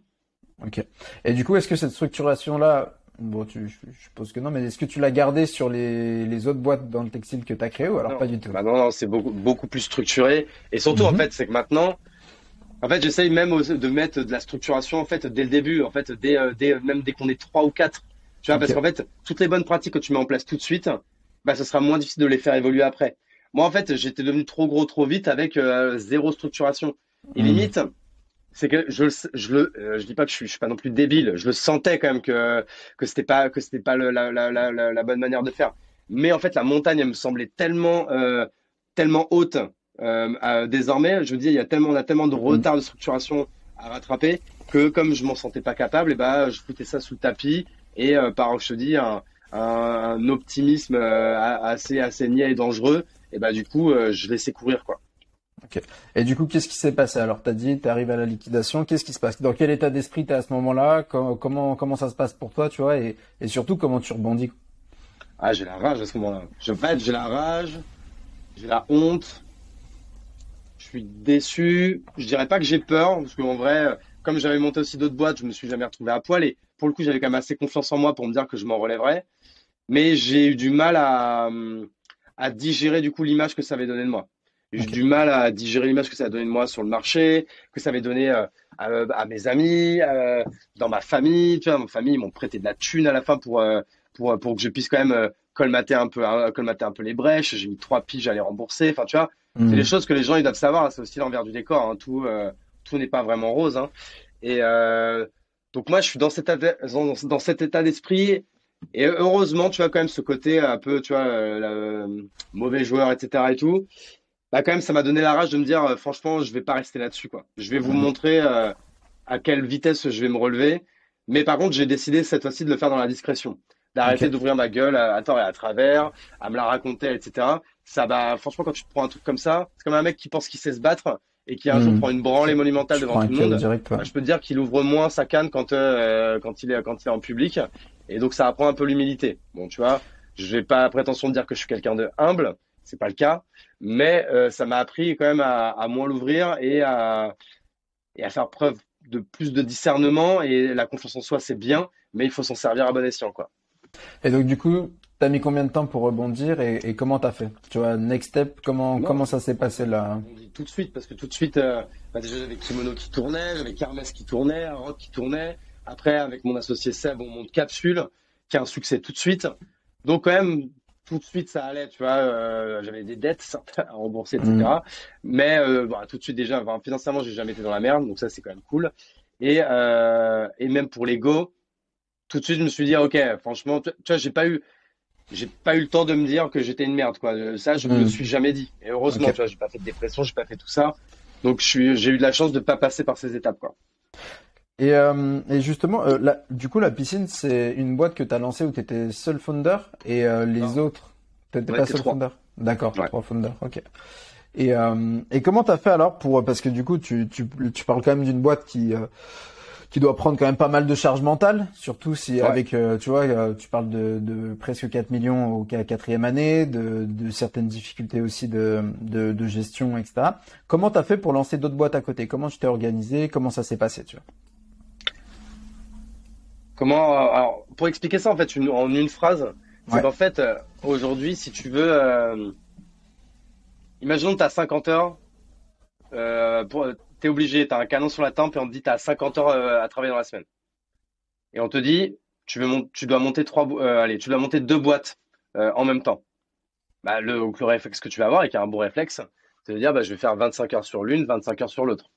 B: Ok. Et du coup, est-ce que cette structuration-là, bon, je suppose que non, mais est-ce que tu l'as gardée sur les autres boîtes dans le textile que tu as créé ou alors
A: Non,
B: pas du tout?
A: bah non, non, c'est beaucoup plus structuré. Et surtout, en
B: Mhm.
A: fait, c'est que maintenant, en fait, j'essaye même de mettre de la structuration, en fait, dès le début, en fait, même dès qu'on est trois ou quatre. Tu vois,
B: Ok.
A: parce qu'en fait, toutes les bonnes pratiques que tu mets en place tout de suite, bah, ce sera moins difficile de les faire évoluer après. Moi, en fait, j'étais devenu trop gros trop vite avec zéro structuration. Et
B: Mhm.
A: limite, c'est que je dis pas que je suis pas non plus débile. Je le sentais quand même que c'était pas la bonne manière de faire. Mais en fait, la montagne, elle me semblait tellement haute désormais. Je veux dire, on a tellement de
B: Mhm.
A: retard de structuration à rattraper que comme je m'en sentais pas capable, et ben je foutais ça sous le tapis et par je te dis un optimisme assez niais et dangereux. Et ben du coup, je laissais courir quoi.
B: Ok. Et du coup, qu'est-ce qui s'est passé? Alors, t'as dit, t'arrives à la liquidation. Qu'est-ce qui se passe? Dans quel état d'esprit t'es à ce moment-là? Comment ça se passe pour toi, tu vois? Et surtout, comment tu rebondis?
A: Ah, j'ai la rage à ce moment-là. En fait, j'ai la rage, j'ai la honte, je suis déçu. Je dirais pas que j'ai peur, parce qu'en vrai, comme j'avais monté aussi d'autres boîtes, je me suis jamais retrouvé à poil. Et pour le coup, j'avais quand même assez confiance en moi pour me dire que je m'en relèverais. Mais j'ai eu du mal à digérer du coup l'image que ça avait donné de moi. J'ai eu
B: Ok.
A: du mal à digérer l'image que ça a donné de moi sur le marché, que ça avait donné à mes amis, dans ma famille. Tu vois, ma famille, ils m'ont prêté de la thune à la fin pour que je puisse quand même colmater un peu les brèches. J'ai mis 3 piges à les rembourser. Enfin, tu vois, c'est des
B: Mhm.
A: choses que les gens ils doivent savoir. C'est aussi l'envers du décor, hein. Tout n'est pas vraiment rose, hein. Et donc moi, je suis dans cet état d'esprit. Et heureusement, tu vois, quand même, ce côté un peu, tu vois, mauvais joueur, etc. et tout, bah, quand même, ça m'a donné la rage de me dire, franchement, je vais pas rester là-dessus, quoi. Je vais vous
B: Mhm.
A: montrer à quelle vitesse je vais me relever. Mais par contre, j'ai décidé cette fois-ci de le faire dans la discrétion.
B: Ok.
A: D'arrêter d'ouvrir ma gueule à tort et à travers, à me la raconter, etc. Ça, bah, franchement, quand tu te prends un truc comme ça, c'est comme un mec qui pense qu'il sait se battre et qui un jour
B: Mhm.
A: prend une branlée monumentale
B: Tu
A: devant
B: prends un
A: tout le
B: KO
A: monde.
B: direct, ouais.
A: Bah, je peux te dire qu'il ouvre moins sa canne quand il est en public. Et donc, ça apprend un peu l'humilité. Bon, tu vois, je n'ai pas la prétention de dire que je suis quelqu'un de humble, c'est pas le cas, mais ça m'a appris quand même à moins l'ouvrir et à faire preuve de plus de discernement. Et la confiance en soi, c'est bien, mais il faut s'en servir à bon escient, quoi.
B: Et donc, du coup, t'as mis combien de temps pour rebondir et comment t'as fait? Tu vois, next step,
A: Non,
B: comment ça s'est passé
A: j'ai
B: là?
A: rebondi tout de suite parce que tout de suite, bah, déjà j'avais Kimono qui tournait, j'avais Carmes qui tournait, Rock qui tournait. Après, avec mon associé Seb, on monte Capsule, qui a un succès tout de suite. Donc quand même, tout de suite, ça allait, tu vois. J'avais des dettes à rembourser,
B: Mhm.
A: etc. Mais bah, tout de suite déjà, enfin, financièrement, j'ai jamais été dans la merde, donc ça c'est quand même cool. Et même pour l'ego, tout de suite, je me suis dit, ah, ok, franchement, tu vois, j'ai pas eu le temps de me dire que j'étais une merde, quoi. Ça, je me le suis
B: Mhm.
A: jamais dit. Et
B: Ok.
A: heureusement, tu vois, j'ai pas fait de dépression, j'ai pas fait tout ça. Donc, j'ai eu de la chance de pas passer par ces étapes, quoi.
B: Et justement, du coup, la piscine, c'est une boîte que tu as lancée où tu étais seul founder et les
A: Non,
B: autres, t'étais
A: on
B: pas
A: était
B: seul
A: trois.
B: founder. D'accord,
A: Ouais.
B: trois founders, ok. Et comment t'as fait alors pour, parce que du coup, tu parles quand même d'une boîte qui doit prendre quand même pas mal de charge mentale, surtout si avec, tu vois, tu parles de presque 4 millions au quatrième année, de certaines difficultés aussi de gestion, etc. Comment t'as fait pour lancer d'autres boîtes à côté? Comment tu t'es organisé? Comment ça s'est passé, tu vois?
A: Alors, pour expliquer ça, en fait, en une phrase, c'est
B: Ouais,
A: qu'en fait, aujourd'hui, si tu veux, imaginons que tu as 50 heures, t'es obligé, tu as un canon sur la tempe et on te dit tu as 50 heures à travailler dans la semaine. Et on te dit, tu dois monter allez, tu dois monter deux boîtes en même temps. Bah, donc, le réflexe que tu vas avoir, et qui est un bon réflexe, c'est de dire, bah, je vais faire 25 heures sur l'une, 25 heures sur l'autre.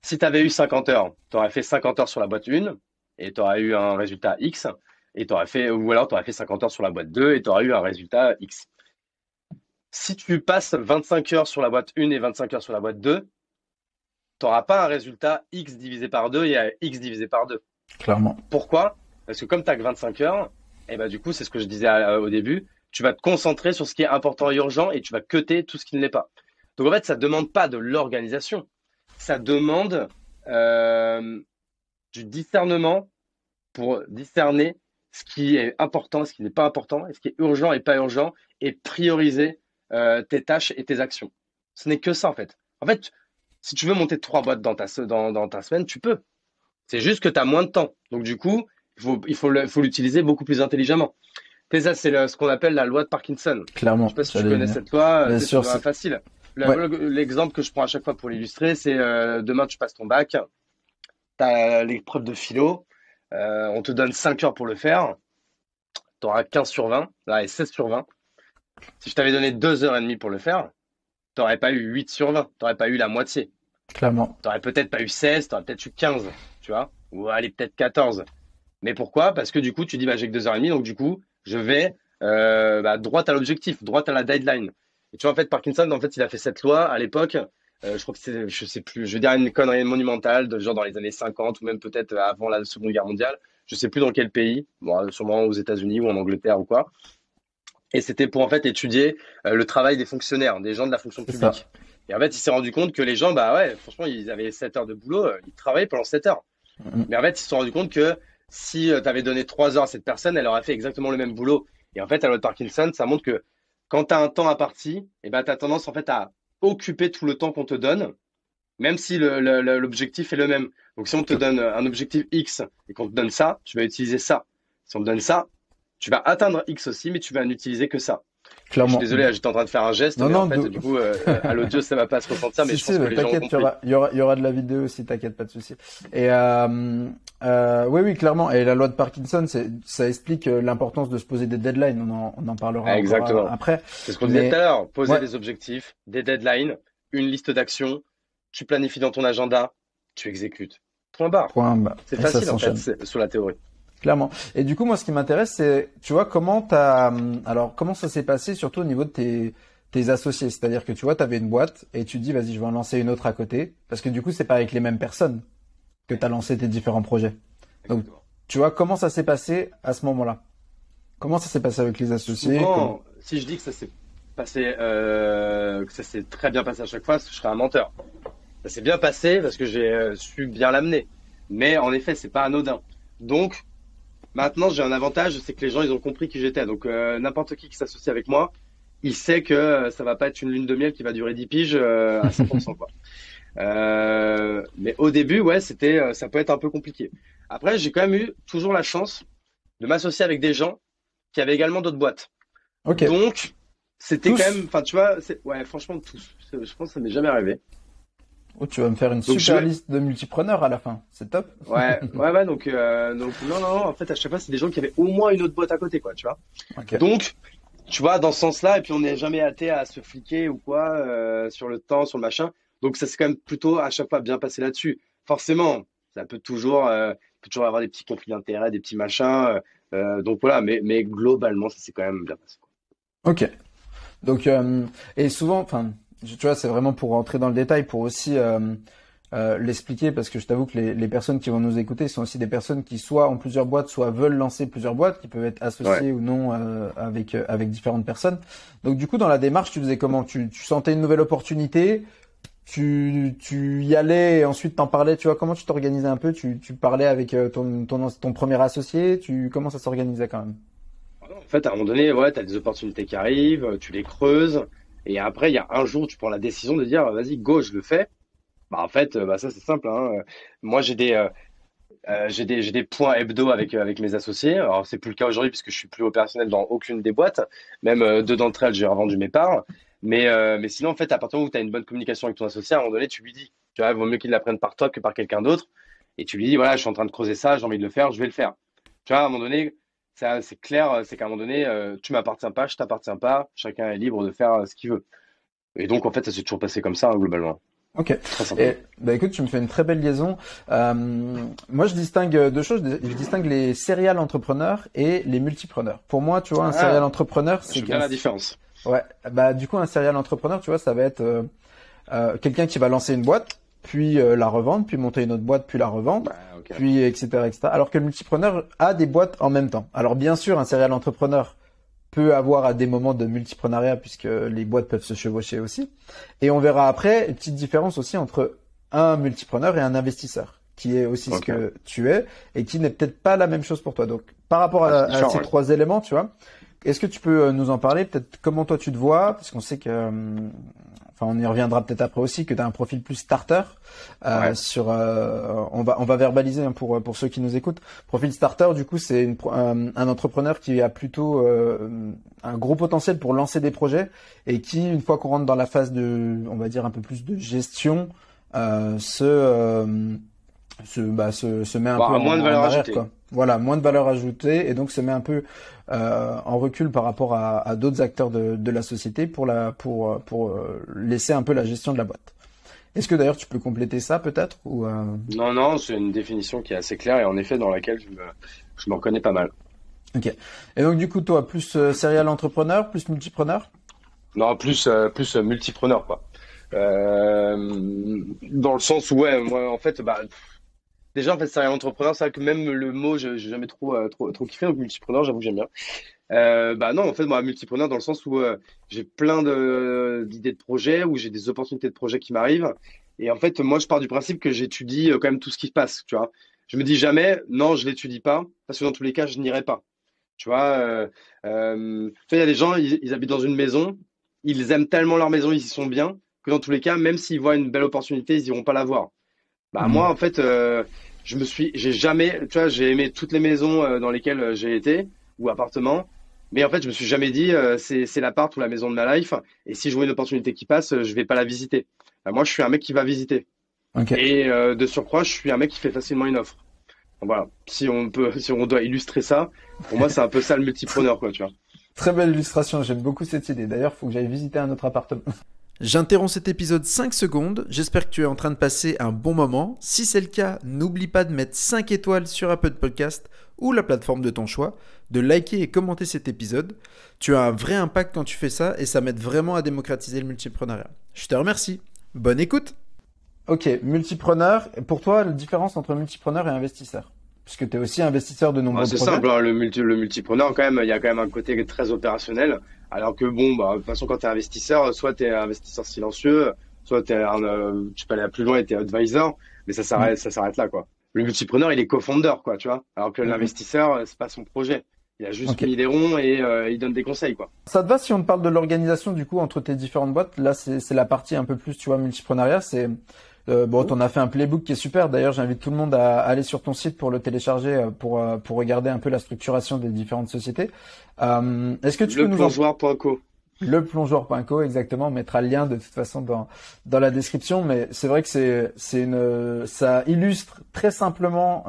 A: Si tu avais eu 50 heures, tu aurais fait 50 heures sur la boîte 1 et tu aurais eu un résultat X. Ou alors tu aurais fait 50 heures sur la boîte 2 et tu aurais eu un résultat X. Si tu passes 25 heures sur la boîte 1 et 25 heures sur la boîte 2, tu n'auras pas un résultat X divisé par 2 et X divisé par 2.
B: clairement.
A: Pourquoi? Parce que comme tu n'as que 25 heures, et bah, du coup, c'est ce que je disais au début, tu vas te concentrer sur ce qui est important et urgent et tu vas cutter tout ce qui ne l'est pas. Donc en fait, ça ne demande pas de l'organisation. Ça demande du discernement pour discerner ce qui est important, ce qui n'est pas important, et ce qui est urgent et pas urgent, et prioriser tes tâches et tes actions. Ce n'est que ça en fait. En fait, si tu veux monter trois boîtes dans ta semaine, tu peux. C'est juste que tu as moins de temps. Donc du coup, il faut l'utiliser beaucoup plus intelligemment. Et ça, c'est ce qu'on appelle la loi de Parkinson. Je
B: Clairement.
A: sais pas si tu
B: J'allais
A: connais
B: dire.
A: cette loi,
B: Bien
A: c'est une
B: sûr,
A: loi facile.
B: ouais,
A: L'exemple que je prends à chaque fois pour l'illustrer, c'est demain tu passes ton bac, tu as l'épreuve de philo, on te donne 5 heures pour le faire, tu auras 15 sur 20, là, et 16 sur 20. Si je t'avais donné 2 heures et demie pour le faire, tu n'aurais pas eu 8 sur 20, tu n'aurais pas eu la moitié.
B: clairement.
A: Tu n'aurais peut-être pas eu 16, tu aurais peut-être eu 15, tu vois, ou allez, peut-être 14. Mais pourquoi? Parce que du coup, tu dis, bah, j'ai que 2 heures et demie, donc du coup, je vais droit à l'objectif, droit à la deadline. Et tu vois, en fait, Parkinson, en fait, il a fait cette loi à l'époque. Je crois que c'est, je sais plus, je vais dire une connerie monumentale, genre dans les années 50 ou même peut-être avant la Seconde Guerre mondiale. Je sais plus dans quel pays, bon, sûrement aux États-Unis ou en Angleterre ou quoi. Et c'était pour en fait étudier le travail des fonctionnaires, des gens de la fonction
B: C'est ça.
A: publique. Et en fait, il s'est rendu compte que les gens, bah ouais, franchement, ils avaient 7 heures de boulot, ils travaillaient pendant 7 heures.
B: Mm.
A: Mais en fait, ils se sont rendus compte que si tu avais donné 3 heures à cette personne, elle aurait fait exactement le même boulot. Et en fait, à loi de Parkinson, ça montre que quand tu as un temps imparti, eh ben, tu as tendance en fait à occuper tout le temps qu'on te donne, même si l'objectif est le même. Donc, si on te donne un objectif X et qu'on te donne ça, tu vas utiliser ça. Si on te donne ça, tu vas atteindre X aussi, mais tu vas n'utiliser que ça. Je suis
B: Clairement.
A: désolé, j'étais en train de faire un geste,
B: Non,
A: mais en
B: non,
A: fait, du coup, à l'audio, ça va pas se ressentir, mais
B: si,
A: je
B: si,
A: pense que
B: mais
A: les gens ont
B: t'inquiète,
A: compris.
B: il y aura de la vidéo aussi, t'inquiète, pas de souci. Et oui, oui, clairement. Et la loi de Parkinson, ça explique l'importance de se poser des deadlines. On en parlera
A: Ah,
B: encore
A: exactement.
B: après.
A: C'est ce qu'on disait tout
B: Mais
A: à l'heure. Poser
B: ouais,
A: des objectifs, des deadlines, une liste d'actions, tu planifies dans ton agenda, tu exécutes. Point barre.
B: point, bah,
A: C'est
B: et ça
A: facile en fait,
B: s'enchaîne.
A: sur la théorie.
B: Clairement. Et du coup, moi, ce qui m'intéresse, c'est, tu vois, alors, comment ça s'est passé, surtout au niveau de tes associés. C'est-à-dire que, tu vois, tu avais une boîte et tu te dis, vas-y, je vais en lancer une autre à côté. Parce que du coup, c'est pas avec les mêmes personnes que tu as lancé tes différents projets. Donc,
A: Exactement.
B: tu vois, comment ça s'est passé à ce moment-là? Comment ça s'est passé avec les associés?
A: Souvent, si je dis que ça s'est passé, que ça s'est très bien passé à chaque fois, je serais un menteur. Ça s'est bien passé parce que j'ai su bien l'amener. Mais en effet, c'est pas anodin. Donc, maintenant, j'ai un avantage, c'est que les gens, ils ont compris qui j'étais. Donc, n'importe qui s'associe avec moi, il sait que ça va pas être une lune de miel qui va durer 10 piges à 100%, quoi. Mais au début, ouais, ça peut être un peu compliqué. Après, j'ai quand même eu toujours la chance de m'associer avec des gens qui avaient également d'autres boîtes.
B: Ok.
A: Donc, c'était quand
B: Tous?
A: même, enfin, tu vois, ouais, franchement, tous. Je pense que ça m'est jamais arrivé.
B: Oh, tu vas me faire une
A: Donc,
B: super liste de multipreneurs à la fin. C'est top.
A: ouais, donc, non, non, en fait, à chaque fois, c'est des gens qui avaient au moins une autre boîte à côté, quoi, tu vois.
B: Ok.
A: Donc, tu vois, dans ce sens-là, et puis on n'est jamais hâté à se fliquer ou quoi, sur le temps, sur le machin. Donc, ça s'est quand même plutôt à chaque fois bien passé là-dessus. Forcément, ça peut toujours avoir des petits conflits d'intérêts, des petits machins. Donc voilà, mais globalement, ça s'est quand même bien passé.
B: Ok. Donc, et souvent, enfin, tu vois, c'est vraiment pour rentrer dans le détail, pour aussi l'expliquer, parce que je t'avoue que les personnes qui vont nous écouter sont aussi des personnes qui soit ont plusieurs boîtes, soit veulent lancer plusieurs boîtes, qui peuvent être
A: Ouais.
B: associées ou non avec différentes personnes. Donc, du coup, dans la démarche, tu faisais comment? Tu sentais une nouvelle opportunité, tu y allais et ensuite t'en parlais, tu vois, comment tu t'organisais un peu? Tu parlais avec ton premier associé, comment ça s'organisait quand même?
A: En fait, à un moment donné, ouais, tu as des opportunités qui arrivent, tu les creuses, et après, il y a un jour, tu prends la décision de dire, vas-y, go, je le fais. Bah, en fait, bah, ça, c'est simple, hein. Moi, j'ai des points hebdo avec mes associés. Alors, c'est plus le cas aujourd'hui puisque je suis plus opérationnel dans aucune des boîtes. Même deux d'entre elles, j'ai revendu mes parts. Mais sinon, en fait, à partir du moment où tu as une bonne communication avec ton associé, à un moment donné, tu lui dis, tu vois, il vaut mieux qu'il l'apprenne par toi que par quelqu'un d'autre. Et tu lui dis, voilà, je suis en train de creuser ça, j'ai envie de le faire, je vais le faire. Tu vois, à un moment donné, c'est clair, c'est qu'à un moment donné, tu m'appartiens pas, je t'appartiens pas, chacun est libre de faire ce qu'il veut. Et donc, en fait, ça s'est toujours passé comme ça, hein, globalement.
B: Ok.
A: Très simplement.
B: Et bah écoute, tu me fais une très belle liaison. Moi, je distingue deux choses. Je distingue les serial entrepreneurs et les multipreneurs. Pour moi, tu vois, un serial
A: Ah,
B: entrepreneur,
A: je
B: c'est
A: fais bien la différence.
B: ouais. Bah du coup, un serial entrepreneur, tu vois, ça va être quelqu'un qui va lancer une boîte, puis la revendre, puis monter une autre boîte, puis la revendre,
A: Bah, ok.
B: puis etc., etc. Alors que le multipreneur a des boîtes en même temps. Alors bien sûr, un serial entrepreneur peut avoir à des moments de multipreneuriat puisque les boîtes peuvent se chevaucher aussi. Et on verra après une petite différence aussi entre un multipreneur et un investisseur, qui est aussi ce
A: Ok.
B: que tu es et qui n'est peut-être pas la même chose pour toi. Donc, par rapport
A: Ah, c'est
B: à
A: différent,
B: ces
A: ouais.
B: trois éléments, tu vois, est-ce que tu peux nous en parler? Peut-être comment toi tu te vois, parce qu'on sait que, enfin, on y reviendra peut-être après aussi, que tu as un profil plus starter.
A: Ouais.
B: On va verbaliser, hein, pour ceux qui nous écoutent. Profil starter, du coup, c'est un entrepreneur qui a plutôt un gros potentiel pour lancer des projets et qui, une fois qu'on rentre dans la phase de, on va dire un peu plus de gestion, se met un
A: Bon,
B: peu
A: à moins de
B: en
A: valeur
B: arrière,
A: ajoutée.
B: quoi. Voilà, moins de valeur ajoutée et donc se met un peu en recul par rapport à d'autres acteurs de la société pour laisser un peu la gestion de la boîte. Est-ce que d'ailleurs tu peux compléter ça peut-être ou
A: Non, non, c'est une définition qui est assez claire et en effet dans laquelle je me reconnais pas mal.
B: Ok. Et donc du coup toi plus serial entrepreneur, plus multipreneur?
A: Non, plus multipreneur, quoi. Dans le sens où, ouais, moi, en fait, bah, déjà, en fait, c'est un entrepreneur, c'est vrai que même le mot, j'ai jamais trop kiffé, donc multipreneur, j'avoue que j'aime bien. Bah non, en fait, moi, multipreneur dans le sens où j'ai plein d'idées de projets, où j'ai des opportunités de projets qui m'arrivent. Et en fait, moi, je pars du principe que j'étudie quand même tout ce qui se passe, tu vois. Je me dis jamais, non, je l'étudie pas, parce que dans tous les cas, je n'irai pas. Tu vois, tu vois, il y a des gens, ils habitent dans une maison, ils aiment tellement leur maison, ils y sont bien, que dans tous les cas, même s'ils voient une belle opportunité, ils iront pas la voir. Bah moi,
B: Mhm.
A: en fait, j'ai jamais, tu vois, j'ai aimé toutes les maisons dans lesquelles j'ai été ou appartements, mais en fait, je me suis jamais dit c'est l'appart ou la maison de ma life, et si je vois une opportunité qui passe, je vais pas la visiter. Bah, moi, je suis un mec qui va visiter,
B: Ok.
A: et de surcroît, je suis un mec qui fait facilement une offre. Donc, voilà, si on peut, si on doit illustrer ça, pour moi, c'est un peu ça le multipreneur, quoi, tu vois.
B: Très belle illustration, j'aime beaucoup cette idée. D'ailleurs, faut que j'aille visiter un autre appartement.
C: J'interromps cet épisode 5 secondes, j'espère que tu es en train de passer un bon moment. Si c'est le cas, n'oublie pas de mettre 5 étoiles sur Apple Podcast ou la plateforme de ton choix, de liker et commenter cet épisode. Tu as un vrai impact quand tu fais ça et ça m'aide vraiment à démocratiser le multipreneuriat. Je te remercie. Bonne écoute.
B: Ok, multipreneur. Et pour toi, la différence entre multipreneur et investisseur? Puisque tu es aussi investisseur de
A: Bah,
B: nombreux
A: c'est
B: projets.
A: simple, hein, le multipreneur, quand même, il y a quand même un côté très opérationnel. Alors que bon, bah, de toute façon, quand tu es investisseur, soit tu es investisseur silencieux, soit tu peux aller plus loin et tu es advisor, mais
B: Mm.
A: ça s'arrête là, quoi. Le multipreneur, il est co-founder, quoi, tu vois. Alors que
B: Mhm.
A: l'investisseur, c'est pas son projet. Il a juste
B: Ok.
A: mis des ronds et il donne des conseils, quoi.
B: Ça te va si on te parle de l'organisation du coup entre tes différentes boîtes? Là, c'est la partie un peu plus, tu vois, multipreneuriat. C'est bon,
A: Mhm.
B: t'en as fait un playbook qui est super. D'ailleurs, j'invite tout le monde à aller sur ton site pour le télécharger pour regarder un peu la structuration des différentes sociétés. Est-ce que tu peux nous en
A: Leplongeoir.co.
B: le plongeoir.co exactement, on mettra le lien de toute façon dans la description. Mais c'est vrai que ça illustre très simplement.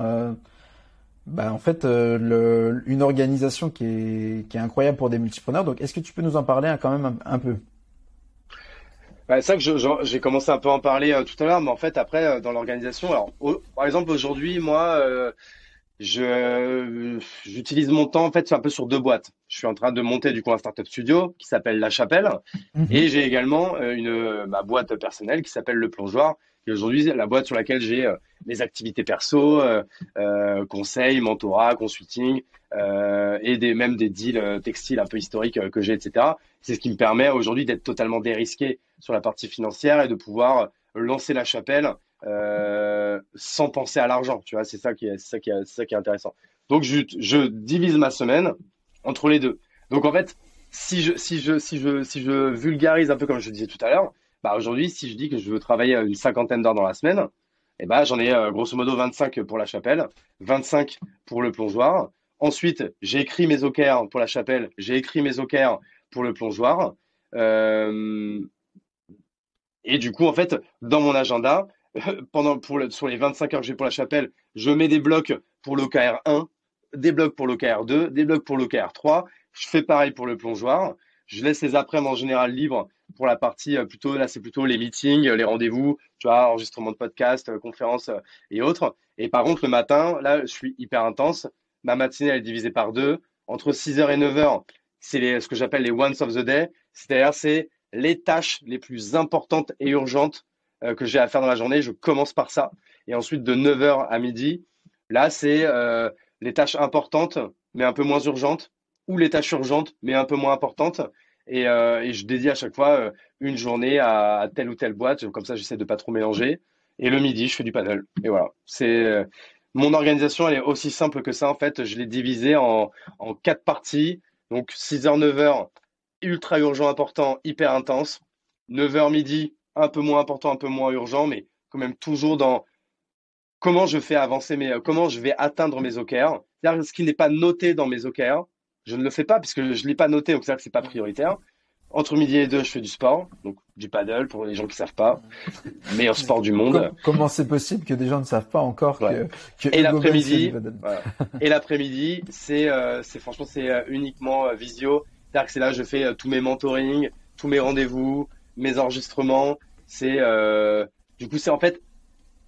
B: En fait, une organisation qui est incroyable pour des multipreneurs. Donc, est-ce que tu peux nous en parler quand même un peu?
A: Ouais, c'est ça que j'ai commencé un peu à en parler tout à l'heure, mais en fait, après, dans l'organisation, alors, par exemple, aujourd'hui, moi, j'utilise mon temps en fait c'est un peu sur deux boîtes. Je suis en train de monter du coup un startup studio qui s'appelle La Chapelle et
B: Mhm.
A: j'ai également ma boîte personnelle qui s'appelle Le Plongeoir qui est aujourd'hui la boîte sur laquelle j'ai mes activités perso, conseils, mentorat, consulting et même des deals textiles un peu historiques que j'ai etc. C'est ce qui me permet aujourd'hui d'être totalement dérisqué sur la partie financière et de pouvoir lancer la chapelle sans penser à l'argent. Tu vois, c'est ça qui est intéressant. Donc, je divise ma semaine entre les deux. Donc, en fait, si je vulgarise un peu comme je disais tout à l'heure, bah aujourd'hui, si je dis que je veux travailler une cinquantaine d'heures dans la semaine, eh ben, j'en ai grosso modo 25 pour la chapelle, 25 pour le plongeoir. Ensuite, j'ai écrit mes OKR pour la chapelle, j'ai écrit mes OKR pour le plongeoir. Euh, et du coup, en fait, dans mon agenda, sur les 25 heures que j'ai pour la chapelle, je mets des blocs pour l'OKR 1, des blocs pour l'OKR 2, des blocs pour l'OKR 3. Je fais pareil pour le plongeoir. Je laisse les après-midi en général libres pour la partie plutôt, là, c'est plutôt les meetings, les rendez-vous, tu vois, enregistrement de podcast, conférences et autres. Et par contre, le matin, là, je suis hyper intense. Ma matinée, elle est divisée par deux. Entre 6 heures et 9 heures, c'est ce que j'appelle les ones of the day. C'est-à-dire, c'est les tâches les plus importantes et urgentes que j'ai à faire dans la journée. Je commence par ça. Et ensuite, de 9 heures à midi, là, c'est les tâches importantes, mais un peu moins urgentes, ou les tâches urgentes, mais un peu moins importantes. Et je dédie à chaque fois une journée à telle ou telle boîte. Comme ça, j'essaie de pas trop mélanger. Et le midi, je fais du paddle. Et voilà. Mon organisation, elle est aussi simple que ça. En fait, je l'ai divisée en 4 parties. Donc, 6 heures, 9 heures, ultra urgent, important, hyper intense. 9 heures midi, un peu moins important, un peu moins urgent, mais quand même toujours dans comment je fais avancer comment je vais atteindre mes OKR. C'est-à-dire ce qui n'est pas noté dans mes OKR, je ne le fais pas puisque je ne l'ai pas noté, donc c'est-à-dire que c'est pas prioritaire. Entre midi et deux, je fais du sport, donc du paddle pour les gens qui savent pas, meilleur sport du monde.
B: Comment c'est possible que des gens ne savent pas encore
A: Ouais.
B: que
A: Et
B: Hugo
A: l'après-midi,
B: Benz fait du paddle.
A: voilà. Et l'après-midi, franchement, c'est uniquement visio. C'est-à-dire que c'est là que je fais tous mes mentorings, tous mes rendez-vous, mes enregistrements. Du coup, c'est en fait,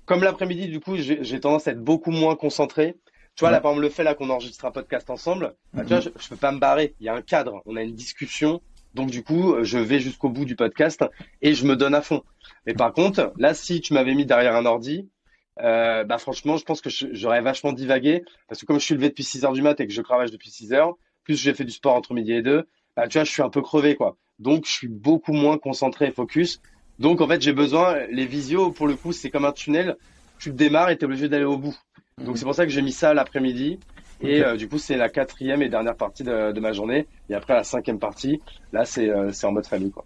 A: comme l'après-midi, du coup, j'ai tendance à être beaucoup moins concentré. Tu vois, là,
B: Ouais.
A: par exemple, le fait là qu'on enregistre un podcast ensemble, bah, tu vois, je peux pas me barrer. Il y a un cadre, on a une discussion. Donc, du coup, je vais jusqu'au bout du podcast et je me donne à fond. Mais par contre, là, si tu m'avais mis derrière un ordi, bah franchement, je pense que j'aurais vachement divagué parce que comme je suis levé depuis 6 heures du mat et que je cravache depuis 6 heures, plus j'ai fait du sport entre midi et deux, bah tu vois, je suis un peu crevé quoi. Donc je suis beaucoup moins concentré et focus. Donc en fait, j'ai besoin les visios pour le coup, c'est comme un tunnel, tu le démarres et tu es obligé d'aller au bout. Donc c'est pour ça que j'ai mis ça l'après-midi et
B: Ok.
A: du coup, c'est la quatrième et dernière partie de ma journée et après la cinquième partie, là c'est en mode famille quoi.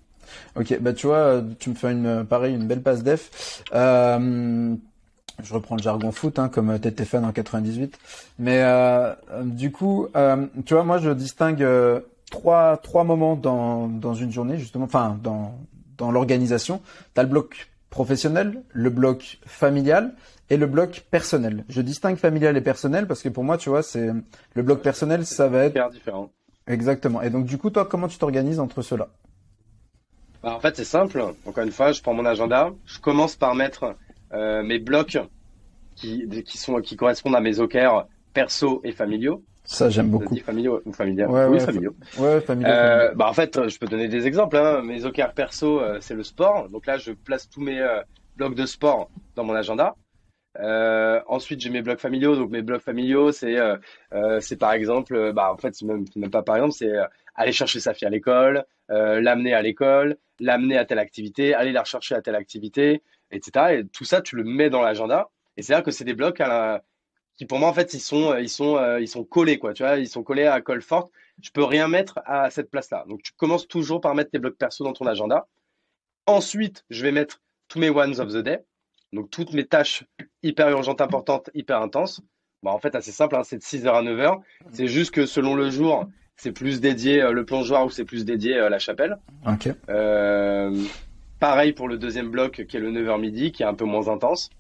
B: Ok, bah tu vois, tu me fais pareil, une belle passe def. Je reprends le jargon foot, hein, comme t'étais fan en 98. Mais du coup, tu vois, moi je distingue trois moments dans une journée, justement, enfin dans l'organisation. T'as le bloc professionnel, le bloc familial et le bloc personnel. Je distingue familial et personnel parce que pour moi, tu vois, c'est le bloc personnel, ça va être
A: Hyper différent.
B: exactement. Et donc du coup, toi, comment tu t'organises entre ceux-là?
A: Bah, en fait, c'est simple. Encore une fois, je prends mon agenda. Je commence par mettre mes blocs qui correspondent à mes OKR perso et familiaux.
B: Ça, j'aime
A: Ça se
B: beaucoup.
A: dit familiaux ou familial?
B: Ouais,
A: Oui,
B: ouais,
A: familiaux.
B: ouais, familial.
A: Bah, en fait, je peux donner des exemples, hein. Mes OKR perso, c'est le sport. Donc là, je place tous mes blocs de sport dans mon agenda. Ensuite, j'ai mes blocs familiaux. Donc mes blocs familiaux, c'est par exemple, bah en fait, c'est même pas par exemple, c'est aller chercher sa fille à l'école, l'amener à l'école, l'amener à telle activité, aller la rechercher à telle activité, etc. Et tout ça, tu le mets dans l'agenda. Et c'est là que c'est des blocs qui pour moi en fait ils sont collés quoi. Tu vois, ils sont collés à colle forte. Je peux rien mettre à cette place-là. Donc tu commences toujours par mettre tes blocs perso dans ton agenda. Ensuite, je vais mettre tous mes ones of the day, donc toutes mes tâches hyper urgentes, importantes, hyper intenses. Bah, en fait, assez simple, hein, c'est de 6 heures à 9 heures. C'est juste que selon le jour, c'est plus dédié le plongeoir ou c'est plus dédié la chapelle.
B: Ok.
A: Euh, Pareil pour le deuxième bloc qui est le 9 heures midi, qui est un peu moins intense.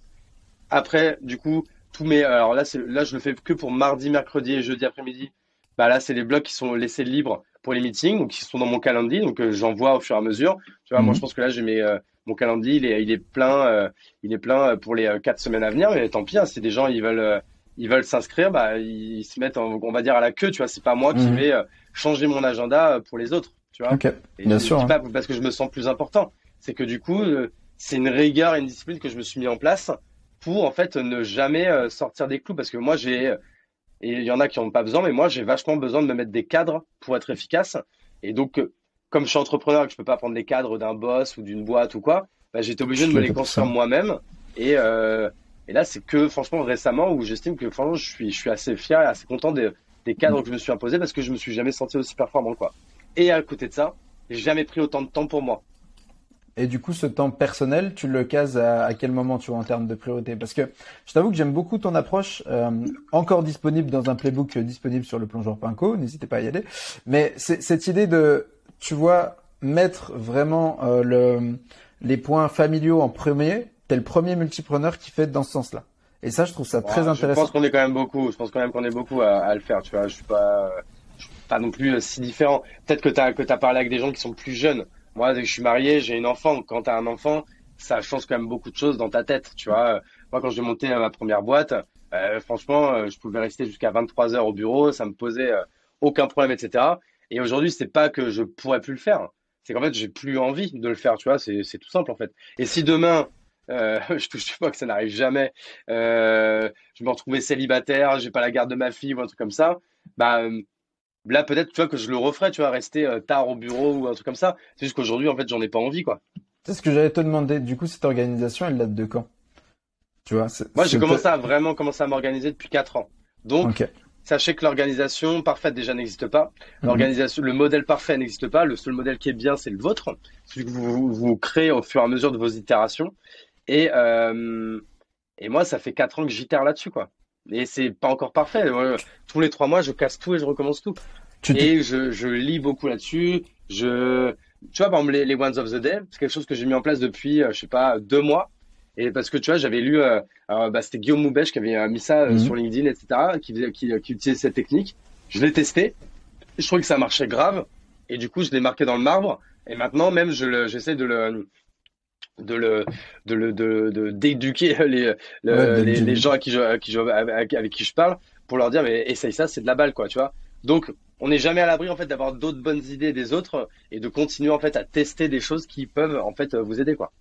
A: Après, du coup, alors là, là, je le fais que pour mardi, mercredi et jeudi après-midi. Bah là, c'est les blocs qui sont laissés libres pour les meetings, donc qui sont dans mon calendrier, donc j'envoie au fur et à mesure. Tu vois, moi, je
B: Mhm.
A: pense que là, mon calendrier, il est plein pour les 4 semaines à venir. Mais tant pis, hein, si des gens ils veulent s'inscrire, bah ils se mettent, on va dire à la queue. Tu vois, c'est pas moi qui
B: Mhm.
A: vais changer mon agenda pour les autres. Tu vois.
B: Ok.
A: Et
B: Bien
A: je
B: sûr,
A: dis
B: hein.
A: pas parce que je me sens plus important. C'est que du coup, c'est une rigueur et une discipline que je me suis mis en place pour en fait ne jamais sortir des clous parce que moi et il y en a qui n'ont pas besoin mais moi j'ai vachement besoin de me mettre des cadres pour être efficace et donc comme je suis entrepreneur et que je peux pas prendre les cadres d'un boss ou d'une boîte ou quoi, bah, j'ai été obligé de
B: Je
A: me
B: le
A: les
B: fais pour ça.
A: construire moi-même. Et là, c'est que franchement récemment où j'estime que franchement, je suis assez fier et assez content des cadres que je me suis imposé parce que je me suis jamais senti aussi performant, quoi. Et à côté de ça, j'ai jamais pris autant de temps pour moi.
B: Et du coup, ce temps personnel, tu le cases à quel moment, tu vois, en termes de priorité? Parce que je t'avoue que j'aime beaucoup ton approche, encore disponible dans un playbook disponible sur leplongeur.co, n'hésitez pas à y aller. Mais c'est cette idée de, tu vois, mettre vraiment les points familiaux en premier. T'es le premier multipreneur qui fait dans ce sens-là. Et ça, je trouve ça très
A: Bon, je pense
B: intéressant.
A: qu'on est quand même beaucoup. Je pense quand même qu'on est beaucoup à le faire. Tu vois, je suis pas non plus si différent. Peut-être que t'as parlé avec des gens qui sont plus jeunes. Moi, dès que je suis marié, j'ai une enfant. Quand t'as un enfant, ça change quand même beaucoup de choses dans ta tête. Tu vois, moi, quand j'ai monté ma première boîte, franchement, je pouvais rester jusqu'à 23 heures au bureau. Ça me posait aucun problème, etc. Et aujourd'hui, c'est pas que je pourrais plus le faire. C'est qu'en fait, j'ai plus envie de le faire. Tu vois, c'est tout simple en fait. Et si demain je touche pas que ça n'arrive jamais. Je me retrouvais célibataire, j'ai pas la garde de ma fille ou un truc comme ça. Bah là peut-être tu vois que je le referais, tu vois, rester tard au bureau ou un truc comme ça. C'est juste qu'aujourd'hui en fait j'en ai pas envie quoi.
B: C'est ce que j'allais te demander. Du coup, cette organisation, elle date de quand? Tu vois,
A: Moi j'ai commencé à vraiment commencer à m'organiser depuis 4 ans. Donc
B: Ok.
A: sachez que l'organisation parfaite déjà n'existe pas.
B: Mhm.
A: L'organisation, le modèle parfait n'existe pas. Le seul modèle qui est bien c'est le vôtre, celui que vous créez au fur et à mesure de vos itérations. Et, euh, et moi, ça fait 4 ans que j'itère là-dessus, quoi. Et c'est pas encore parfait. Tous les 3 mois, je casse tout et je recommence tout.
B: Tu t'es-
A: Et je lis beaucoup là-dessus. Tu vois, par exemple, les Ones of the Day, c'est quelque chose que j'ai mis en place depuis, je sais pas, 2 mois. Et parce que tu vois, j'avais lu, c'était Guillaume Moubèche qui avait mis ça sur
B: Mhm.
A: LinkedIn, etc., qui utilisait cette technique. Je l'ai testé. Je trouvais que ça marchait grave. Et du coup, je l'ai marqué dans le marbre. Et maintenant, même, j'essaie de le d'éduquer
B: Ouais,
A: les gens avec qui je parle pour leur dire mais essaye ça, c'est de la balle quoi, tu vois. Donc on n'est jamais à l'abri en fait d'avoir d'autres bonnes idées des autres et de continuer en fait à tester des choses qui peuvent en fait vous aider quoi.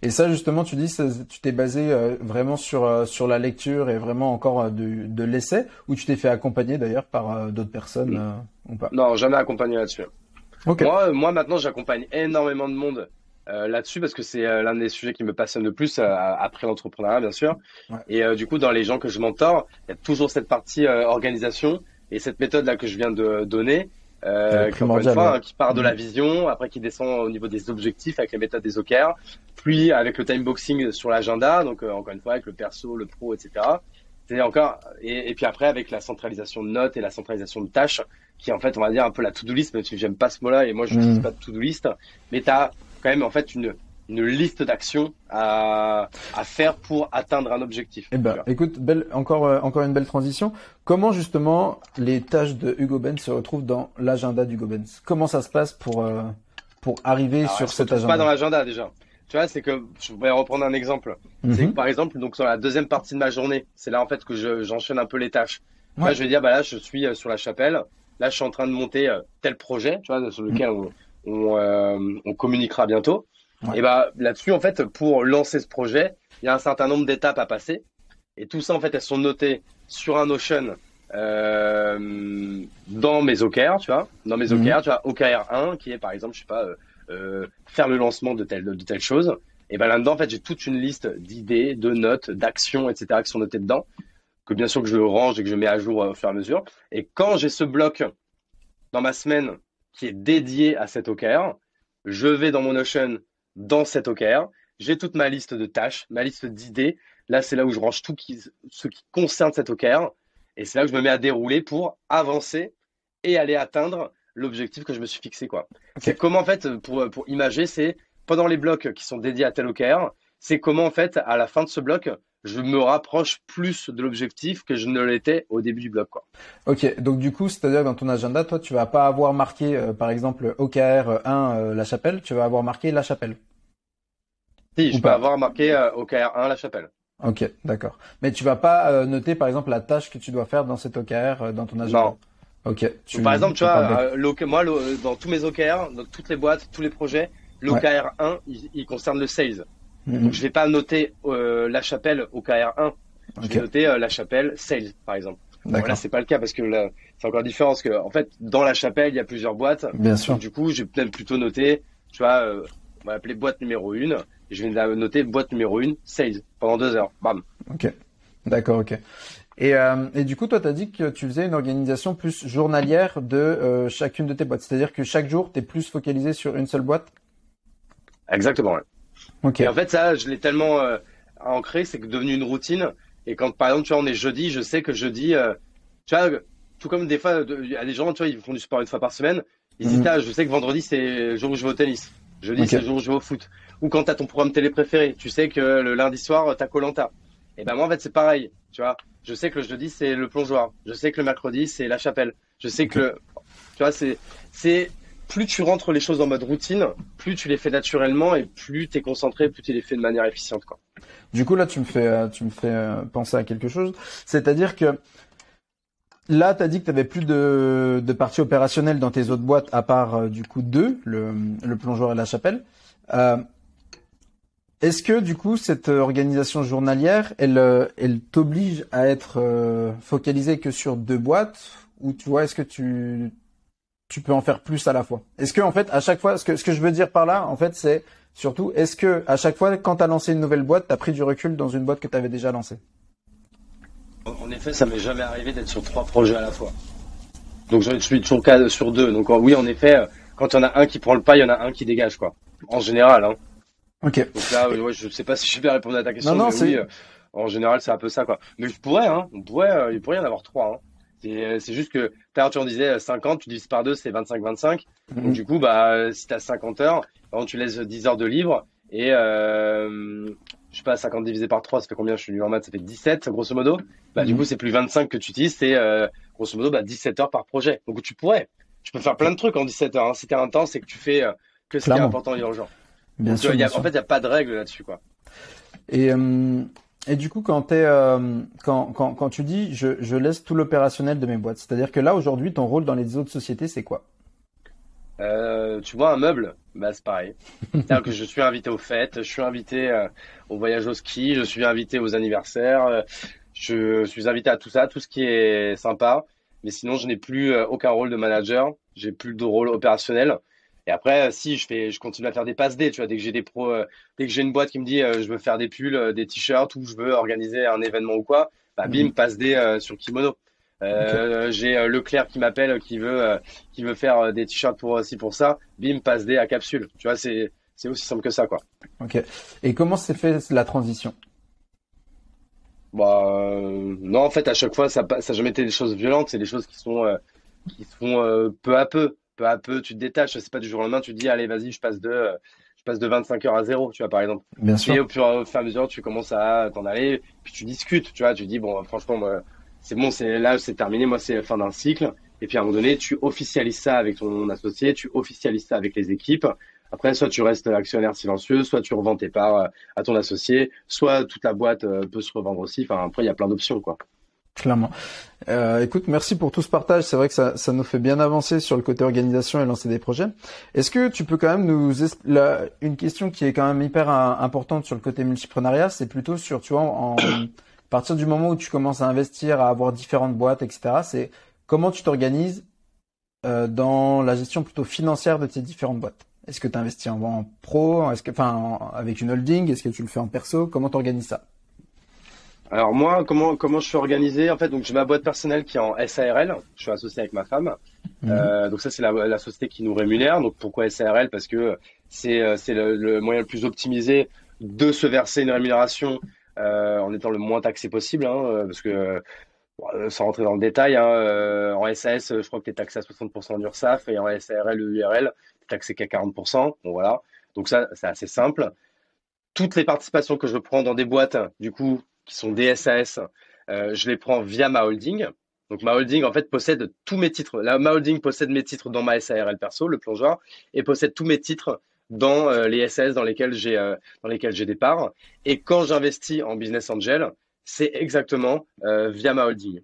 B: Et ça, justement, tu dis, tu t'es basé vraiment sur la lecture et vraiment encore de l'essai, ou tu t'es fait accompagner d'ailleurs par d'autres personnes ou pas?
A: Non, jamais accompagné là-dessus.
B: Ok.
A: Moi maintenant j'accompagne énormément de monde là-dessus parce que c'est l'un des sujets qui me passionne le plus après l'entrepreneuriat bien sûr.
B: Ouais.
A: Et du coup dans les gens que je mentor, il y a toujours cette partie organisation et cette méthode là que je viens de donner qui encore une
B: Primordial,
A: fois
B: ouais.
A: hein, qui part de la
B: Mhm.
A: vision, après qui descend au niveau des objectifs avec les méthodes des OKR, puis avec le time boxing sur l'agenda, donc encore une fois avec le perso, le pro, etc. C'est encore et puis après avec la centralisation de notes et la centralisation de tâches qui est en fait on va dire un peu la to-do list, même si j'aime pas ce mot-là et moi je n'utilise
B: Mhm.
A: pas de to-do list, mais tu as quand même en fait une liste d'actions à faire pour atteindre un objectif.
B: Eh
A: Tu
B: ben,
A: vois.
B: écoute, encore une belle transition. Comment justement les tâches de Hugo Benz se retrouvent dans l'agenda d'Hugo Benz? Comment ça se passe pour arriver
A: Alors, elle
B: sur
A: se
B: cet
A: retrouve pas dans
B: agenda?
A: l'agenda déjà. Tu vois, c'est que je vais reprendre un exemple. C'est que
B: Mhm.
A: par exemple, donc sur la deuxième partie de ma journée, c'est là en fait que j'enchaîne un peu les tâches. Tu vois,
B: Ouais.
A: je vais dire, bah là, je suis sur la chapelle. Là, je suis en train de monter tel projet, tu vois, sur
B: Mhm.
A: lequel on communiquera bientôt.
B: Ouais.
A: Et bah là-dessus, en fait, pour lancer ce projet, il y a un certain nombre d'étapes à passer. Et tout ça, en fait, elles sont notées sur un Notion dans mes OKR, tu vois. Dans mes
B: Mhm.
A: OKR, tu vois, OKR 1, qui est par exemple, je sais pas, faire le lancement de telle chose. Et ben là-dedans, en fait, j'ai toute une liste d'idées, de notes, d'actions, etc., qui sont notées dedans, que bien sûr que je range et que je mets à jour au fur et à mesure. Et quand j'ai ce bloc dans ma semaine qui est dédié à cet OKR, je vais dans mon Notion, dans cet OKR, j'ai toute ma liste de tâches, ma liste d'idées. Là, c'est là où je range ce qui concerne cet OKR. Et c'est là que je me mets à dérouler pour avancer et aller atteindre l'objectif que je me suis fixé, quoi. C'est
B: Ok.
A: comment, en fait, pour imager, c'est pendant les blocs qui sont dédiés à tel OKR, c'est comment, en fait, à la fin de ce bloc, je me rapproche plus de l'objectif que je ne l'étais au début du bloc, quoi.
B: Ok. Donc du coup, c'est-à-dire que dans ton agenda, toi, tu vas pas avoir marqué, par exemple, OKR 1, La Chapelle, tu vas avoir marqué La Chapelle.
A: Si,
B: Ou
A: je peux
B: pas?
A: avoir marqué OKR 1 la chapelle.
B: Ok, d'accord. Mais tu vas pas noter, par exemple, la tâche que tu dois faire dans cet OKR dans ton agenda.
A: Non.
B: Ok,
A: Donc, par exemple, tu
B: tu parles
A: vois, moi, dans tous mes OKR, dans toutes les boîtes, tous les projets,
B: Ouais.
A: l'OKR 1, il concerne le sales. Donc,
B: Mhm.
A: je vais pas noter la chapelle OKR 1. Je vais
B: Ok,
A: noter la chapelle sales, par exemple. Bon, là,
B: d'accord.
A: c'est pas le cas parce que là, c'est encore différent parce que, en fait, dans la chapelle, il y a plusieurs boîtes.
B: Bien
A: Donc,
B: sûr.
A: du coup, j'ai peut-être plutôt noté, tu vois, On va l'appeler boîte numéro 1 et je vais noter boîte numéro 1, sales, pendant 2 heures. Bam.
B: Ok. D'accord, ok. Et du coup, toi, tu as dit que tu faisais une organisation plus journalière de chacune de tes boîtes. C'est-à-dire que chaque jour, tu es plus focalisé sur une seule boîte?
A: Exactement, ouais.
B: Ok.
A: Et en fait, ça, je l'ai tellement ancré, c'est que devenu une routine. Et quand, par exemple, tu vois, on est jeudi, je sais que jeudi, tu vois, tout comme des fois, il y a des gens, tu vois, ils font du sport une fois par semaine. Ils disent,
B: Mhm.
A: ah, je sais que vendredi, c'est le jour où je vais au tennis. Jeudi,
B: Ok.
A: c'est le jour où je vais au foot. Ou quand tu as ton programme télé préféré, tu sais que le lundi soir, tu as koh. Et ben moi, en fait, c'est pareil. Tu vois, je sais que le jeudi, c'est le plongeoir. Je sais que le mercredi, c'est la chapelle. Je sais que
B: Ok.
A: tu vois, c'est, plus tu rentres les choses en mode routine, plus tu les fais naturellement et plus tu es concentré, plus tu les fais de manière efficiente, quoi.
B: Du coup, là, tu me fais penser à quelque chose. C'est-à-dire que là, tu as dit que tu avais plus de parties opérationnelles dans tes autres boîtes, à part du coup deux, le plongeoir et la chapelle. Euh, Est-ce que du coup, cette organisation journalière, elle t'oblige à être focalisé que sur deux boîtes, ou tu vois, est-ce que tu peux en faire plus à la fois? Est-ce que en fait, à chaque fois, ce que je veux dire par là, en fait, c'est surtout, est-ce que à chaque fois, quand tu as lancé une nouvelle boîte, tu as pris du recul dans une boîte que tu avais déjà lancée?
A: En effet, ça m'est jamais arrivé d'être sur 3 projets à la fois. Donc je suis toujours sur 2. Donc oui, en effet, quand il y en a un qui prend le pas, il y en a un qui dégage, quoi. En général, hein.
B: Ok.
A: Donc là, ouais, je sais pas si je vais bien répondre à ta
B: Non,
A: question,
B: non,
A: mais oui,
B: c'est
A: en général, c'est un peu ça, quoi. Mais je pourrais, hein, il pourrait y en avoir 3, hein. C'est juste que, tout à l'heure, tu en disais 50, tu divises par 2, c'est 25-25. Donc
B: Mhm.
A: du coup, bah, si tu as 50 heures, par exemple, tu laisses 10 heures de livre, et je sais pas, 50 divisé par 3, ça fait combien? Je suis nul en maths, ça fait 17, grosso modo. Bah, du coup,
B: Mhm.
A: c'est plus 25 que tu utilises, c'est grosso modo bah, 17 heures par projet. Donc tu peux faire
B: Ok.
A: plein de trucs en 17 heures, hein. Si t'es intense, c'est que tu fais que ce qui est
B: Clairement.
A: important et urgent.
B: Bien
A: Donc
B: sûr, bien
A: en
B: sûr.
A: fait, il n'y a pas de règle là-dessus, quoi.
B: Et, euh, et du coup, quand tu dis je laisse tout l'opérationnel de mes boîtes, c'est-à-dire que là, aujourd'hui, ton rôle dans les autres sociétés, c'est quoi?
A: Tu vois un meuble, bah c'est pareil. C'est-à-dire que je suis invité aux fêtes, je suis invité au voyage au ski, je suis invité aux anniversaires, je suis invité à tout ça, tout ce qui est sympa. Mais sinon, je n'ai plus aucun rôle de manager, j'ai plus de rôle opérationnel. Et après, si je continue à faire des passes D, tu vois, dès que j'ai des pros, dès que j'ai une boîte qui me dit je veux faire des pulls, des t-shirts ou je veux organiser un événement ou quoi, bah bim,
B: Mhm.
A: passe D sur Kimono.
B: Ok,
A: J'ai Leclerc qui m'appelle, qui veut faire des t-shirts pour ci pour ça, bim, passe D à capsule. Tu vois, c'est aussi simple que ça, quoi.
B: ok. Et comment s'est fait la transition?
A: Bah, non, en fait, à chaque fois, ça a jamais été des choses violentes, c'est des choses qui se font peu à peu. Peu à peu, tu te détaches. C'est pas du jour au lendemain, tu te dis, allez, vas-y, je passe de 25 heures à 0, tu vois, par exemple.
B: Bien
A: Et
B: sûr.
A: au fur et à mesure, tu commences à t'en aller, puis tu discutes, tu vois, tu dis, bon, franchement, moi, c'est bon, c'est terminé, moi, c'est la fin d'un cycle. Et puis, à un moment donné, tu officialises ça avec ton associé, tu officialises ça avec les équipes. Après, soit tu restes actionnaire silencieux, soit tu revends tes parts à ton associé, soit toute la boîte peut se revendre aussi. Enfin, après, il y a plein d'options, quoi.
B: Clairement. Écoute, merci pour tout ce partage. C'est vrai que ça nous fait bien avancer sur le côté organisation et lancer des projets. Est-ce que tu peux quand même une question qui est quand même hyper importante sur le côté multipreneuriat, c'est plutôt sur, tu vois, à partir du moment où tu commences à investir, à avoir différentes boîtes, etc., c'est comment tu t'organises dans la gestion plutôt financière de tes différentes boîtes. Est-ce que tu investis en pro, avec une holding, est-ce que tu le fais en perso, comment tu organises ça?
A: Alors moi, comment je suis organisé? En fait, donc j'ai ma boîte personnelle qui est en SARL. Je suis associé avec ma femme.
B: Mhm.
A: Donc ça, c'est la société qui nous rémunère. Donc pourquoi SARL? Parce que c'est le moyen le plus optimisé de se verser une rémunération en étant le moins taxé possible. Hein, parce que bon, sans rentrer dans le détail, hein, en SAS, je crois que tu es taxé à 60% en URSSAF et en SARL, URL, tu es taxé qu'à 40%. Bon voilà. Donc ça, c'est assez simple. Toutes les participations que je prends dans des boîtes, du coup, qui sont des SAS, je les prends via ma holding. Donc ma holding, en fait, possède tous mes titres. Ma holding possède mes titres dans ma SARL perso, le plongeoir, et possède tous mes titres dans les SAS dans lesquels j'ai des parts. Et quand j'investis en business angel, c'est exactement via ma holding.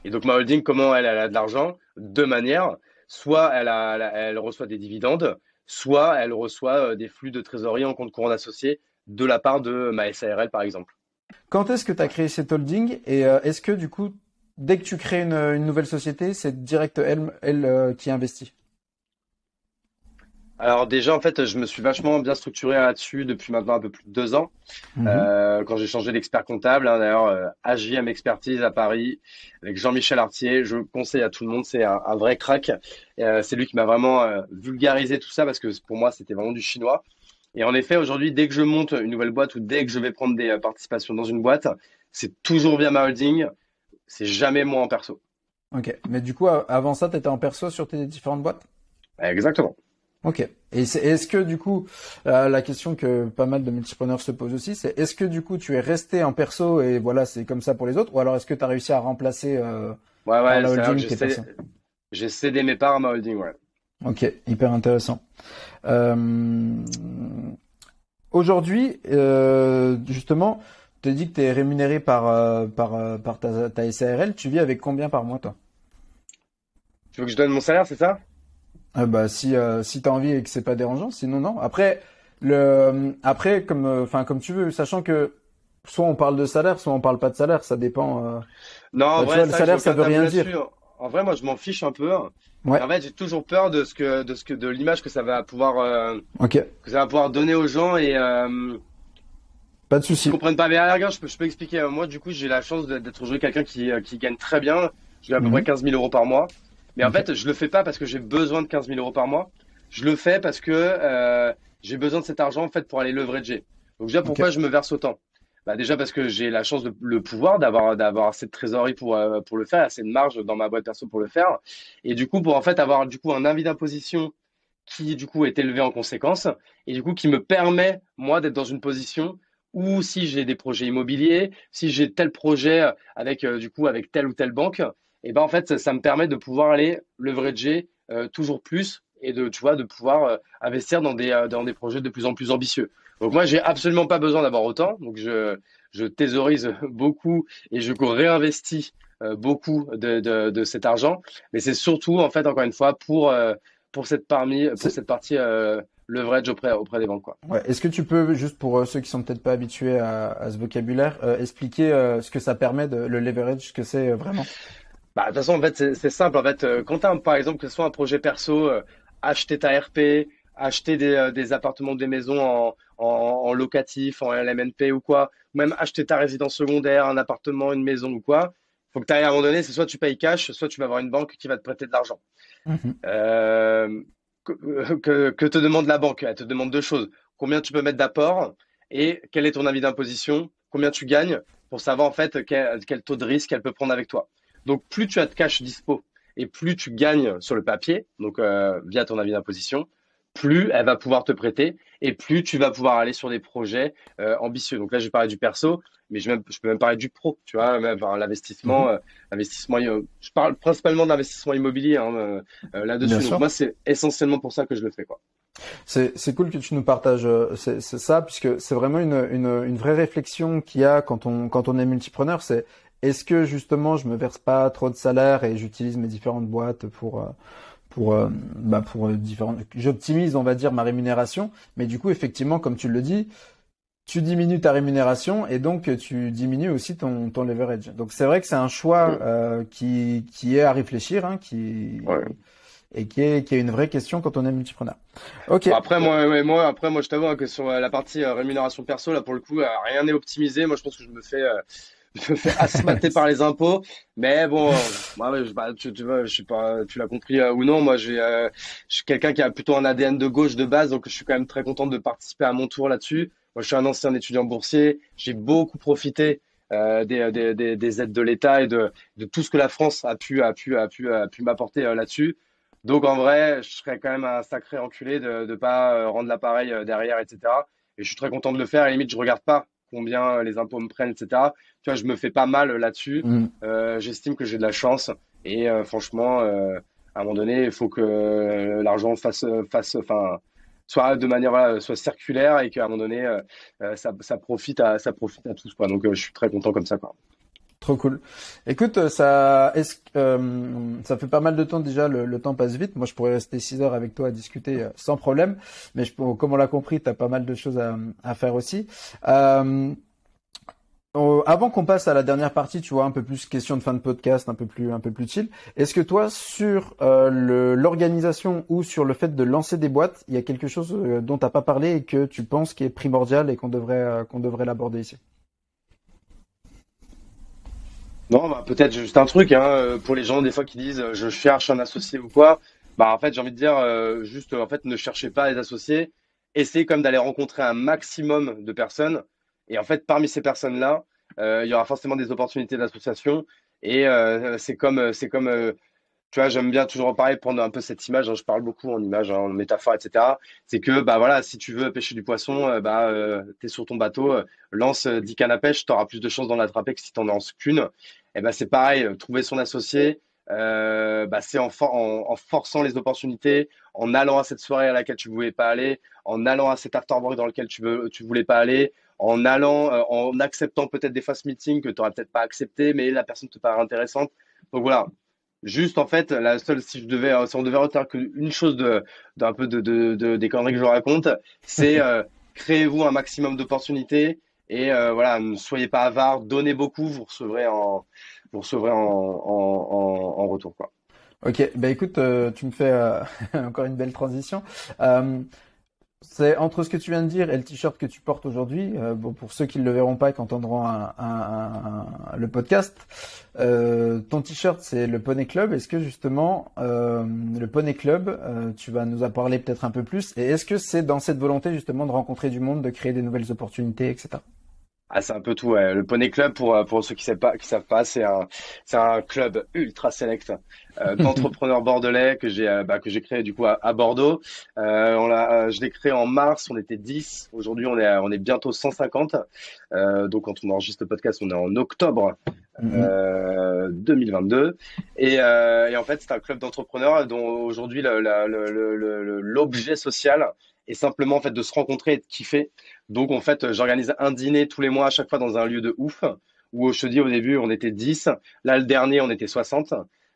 A: Et donc ma holding, comment elle a de l'argent? Deux manières. Soit elle reçoit des dividendes, soit elle reçoit des flux de trésorerie en compte courant associé de la part de ma SARL, par exemple.
B: Quand est-ce que tu as créé cette holding et est-ce que du coup, dès que tu crées une nouvelle société, c'est direct elle qui investit?
A: Alors déjà, en fait, je me suis vachement bien structuré là-dessus depuis maintenant un peu plus de 2 ans.
B: Mhm.
A: Quand j'ai changé d'expert comptable, hein, d'ailleurs, AJM Expertise à Paris, avec Jean-Michel Artier, je conseille à tout le monde, c'est un vrai crack. C'est lui qui m'a vraiment vulgarisé tout ça parce que pour moi, c'était vraiment du chinois. Et en effet, aujourd'hui, dès que je monte une nouvelle boîte ou dès que je vais prendre des participations dans une boîte, c'est toujours via ma holding, c'est jamais moi en perso.
B: Ok. Mais du coup, avant ça, tu étais en perso sur tes différentes boîtes?
A: Exactement.
B: Ok. Et est-ce que du coup, la question que pas mal de multipreneurs se posent aussi, c'est est-ce que du coup tu es resté en perso et voilà, c'est comme ça pour les autres, ou alors est-ce que tu as réussi à remplacer
A: Ouais,
B: par
A: ouais,
B: la
A: c'est-à-dire que
B: holding tes persos?
A: j'ai cédé mes parts à ma holding, ouais.
B: Ok, hyper intéressant. Euh, Aujourd'hui, justement, tu dis que tu es rémunéré par ta SARL. Tu vis avec combien par mois, toi?
A: Tu veux que je donne mon salaire, c'est ça?
B: Bah, si tu as envie et que c'est pas dérangeant, sinon non. Après, comme, enfin, comme tu veux, sachant que soit on parle de salaire, soit on parle pas de salaire, ça dépend.
A: Non, en
B: Tu
A: vrai,
B: vois, le
A: c'est vrai que j'ai
B: salaire, ça
A: aucun
B: veut
A: tabou
B: rien dire.
A: là-dessus. En vrai, moi, je m'en fiche un peu. Et
B: Ouais,
A: en fait, j'ai toujours peur de l'image
B: ok,
A: que ça va pouvoir donner aux gens et
B: pas de
A: qui
B: souci.
A: comprennent pas. Mais regarde, je peux expliquer. Moi, du coup, j'ai la chance d'être aujourd'hui quelqu'un qui gagne très bien. Je gagne à peu près
B: Mhm.
A: 15 000 euros par mois. Mais en
B: Ok,
A: fait, je le fais pas parce que j'ai besoin de 15 000 euros par mois. Je le fais parce que j'ai besoin de cet argent en fait pour aller leverager. Donc déjà,
B: ok,
A: pourquoi je me verse autant? Bah déjà parce que j'ai la chance de le pouvoir d'avoir assez de trésorerie pour le faire, assez de marge dans ma boîte perso pour le faire. Et du coup, pour en fait avoir du coup un avis d'imposition qui du coup est élevé en conséquence et du coup qui me permet moi d'être dans une position où si j'ai des projets immobiliers, si j'ai tel projet avec du coup avec telle ou telle banque, et ben en fait ça me permet de pouvoir aller leverager toujours plus et de tu vois de pouvoir investir dans des projets de plus en plus ambitieux. Donc moi j'ai absolument pas besoin d'avoir autant, donc je thésaurise beaucoup et je réinvestis beaucoup de cet argent, mais c'est surtout en fait encore une fois pour
B: c'est,
A: cette partie leverage auprès des banques, quoi.
B: ouais. Est-ce que tu peux, juste pour ceux qui sont peut-être pas habitués à ce vocabulaire, expliquer ce que ça permet le leverage, ce que c'est vraiment?
A: Bah, de toute façon, en fait, c'est simple. En fait, quand tu as, par exemple, que ce soit un projet perso, acheter ta RP, acheter des appartements, des maisons en locatif, en LMNP ou quoi, ou même acheter ta résidence secondaire, un appartement, une maison ou quoi, faut que tu ailles à un moment donné, c'est soit tu payes cash, soit tu vas avoir une banque qui va te prêter de l'argent.
B: Mhm.
A: Euh, que te demande la banque? Elle te demande deux choses. Combien tu peux mettre d'apport et quel est ton avis d'imposition? Combien tu gagnes pour savoir en fait quel taux de risque elle peut prendre avec toi. Donc plus tu as de cash dispo et plus tu gagnes sur le papier, donc via ton avis d'imposition, plus elle va pouvoir te prêter et plus tu vas pouvoir aller sur des projets ambitieux. Donc là, je parlais du perso, mais je peux même parler du pro, tu vois, même, enfin,
B: Mhm.
A: l'investissement, je parle principalement d'investissement immobilier hein,
B: Bien
A: là-dessus. Donc
B: sûr.
A: moi, c'est essentiellement pour ça que je le fais, quoi.
B: C'est cool que tu nous partages c'est ça, puisque c'est vraiment une vraie réflexion qu'il y a quand on est multipreneur. C'est est-ce que justement je me verse pas trop de salaire et j'utilise mes différentes boîtes pour différentes. J'optimise, on va dire, ma rémunération, mais du coup, effectivement, comme tu le dis, tu diminues ta rémunération et donc tu diminues aussi ton leverage. Donc c'est vrai que c'est un choix
A: Mm.
B: qui est à réfléchir, hein,
A: Ouais.
B: et qui est une vraie question quand on est multipreneur. Ok.
A: Bon, après, après, moi, je t'avoue hein, que sur la partie rémunération perso, là, pour le coup, rien n'est optimisé. Moi, je pense que je me fais asmater par les impôts. Mais bon, moi, ouais, bah, tu vois, je sais pas, tu l'as compris ou non. Moi, je suis quelqu'un qui a plutôt un ADN de gauche de base, donc je suis quand même très content de participer à mon tour là-dessus. Moi, je suis un ancien étudiant boursier. J'ai beaucoup profité des aides de l'État et de tout ce que la France a pu m'apporter là-dessus. Donc en vrai, je serais quand même un sacré enculé de ne pas rendre l'appareil derrière, etc. Et je suis très content de le faire. À la limite, je regarde pas combien les impôts me prennent, etc. Tu vois, je me fais pas mal là-dessus.
B: Mm.
A: J'estime que j'ai de la chance. Et franchement, à un moment donné, il faut que l'argent enfin, soit de manière, voilà, soit circulaire et qu'à un moment donné, ça profite à tous, quoi. Donc je suis très content comme ça, quoi.
B: Trop cool. Écoute, ça fait pas mal de temps déjà, le temps passe vite. Moi, je pourrais rester 6 heures avec toi à discuter sans problème, mais comme on l'a compris, tu as pas mal de choses à faire aussi. Euh, Avant qu'on passe à la dernière partie, tu vois, un peu plus question de fin de podcast, un peu plus chill. Est-ce que toi, sur l'organisation ou sur le fait de lancer des boîtes, il y a quelque chose dont t'as pas parlé et que tu penses qui est primordial et qu'on devrait l'aborder ici?
A: Non, bah, peut-être juste un truc, hein, pour les gens des fois qui disent je cherche un associé ou quoi. Bah en fait j'ai envie de dire juste en fait ne cherchez pas à les associer, essayez comme d'aller rencontrer un maximum de personnes et en fait parmi ces personnes-là il y aura forcément des opportunités d'association et c'est comme tu vois, j'aime bien toujours en parler, prendre un peu cette image, hein, je parle beaucoup en image, hein, en métaphore, etc. C'est que, bah voilà, si tu veux pêcher du poisson, t'es sur ton bateau, lance 10 cannes à pêche, t'auras plus de chances d'en attraper que si t'en lances qu'une. Et bah c'est pareil, trouver son associé, c'est en forçant les opportunités, en allant à cette soirée à laquelle tu voulais pas aller, en allant à cet afterwork dans lequel tu voulais pas aller, en allant, en acceptant peut-être des fast meetings que tu n'aurais peut-être pas accepté, mais la personne te paraît intéressante. Donc voilà, juste, en fait, la seule, si on devait retenir qu'une chose d'un peu des conneries que je raconte, c'est créez-vous un maximum d'opportunités et voilà, ne soyez pas avare, donnez beaucoup, vous recevrez en retour, quoi.
B: Ok, bah écoute, tu me fais encore une belle transition. Euh, C'est entre ce que tu viens de dire et le t-shirt que tu portes aujourd'hui. Bon, pour ceux qui ne le verront pas et qui entendront le podcast, ton t-shirt c'est le Poney Club. Est-ce que justement le Poney Club, tu vas nous en parler peut-être un peu plus. Et est-ce que c'est dans cette volonté justement de rencontrer du monde, de créer des nouvelles opportunités, etc.
A: Ah, c'est un peu tout, ouais. Le Poney Club, pour ceux qui savent pas, c'est un club ultra select d'entrepreneurs bordelais que j'ai créé du coup à Bordeaux. Je l'ai créé en mars, on était 10. Aujourd'hui, on est bientôt 150. Donc, quand on enregistre le podcast, on est en octobre
B: Mhm.
A: 2022. Et en fait, c'est un club d'entrepreneurs dont aujourd'hui l'objet social est simplement en fait de se rencontrer et de kiffer. Donc, en fait, j'organise un dîner tous les mois, à chaque fois dans un lieu de ouf, où je te dis, au début, on était 10. Là, le dernier, on était 60.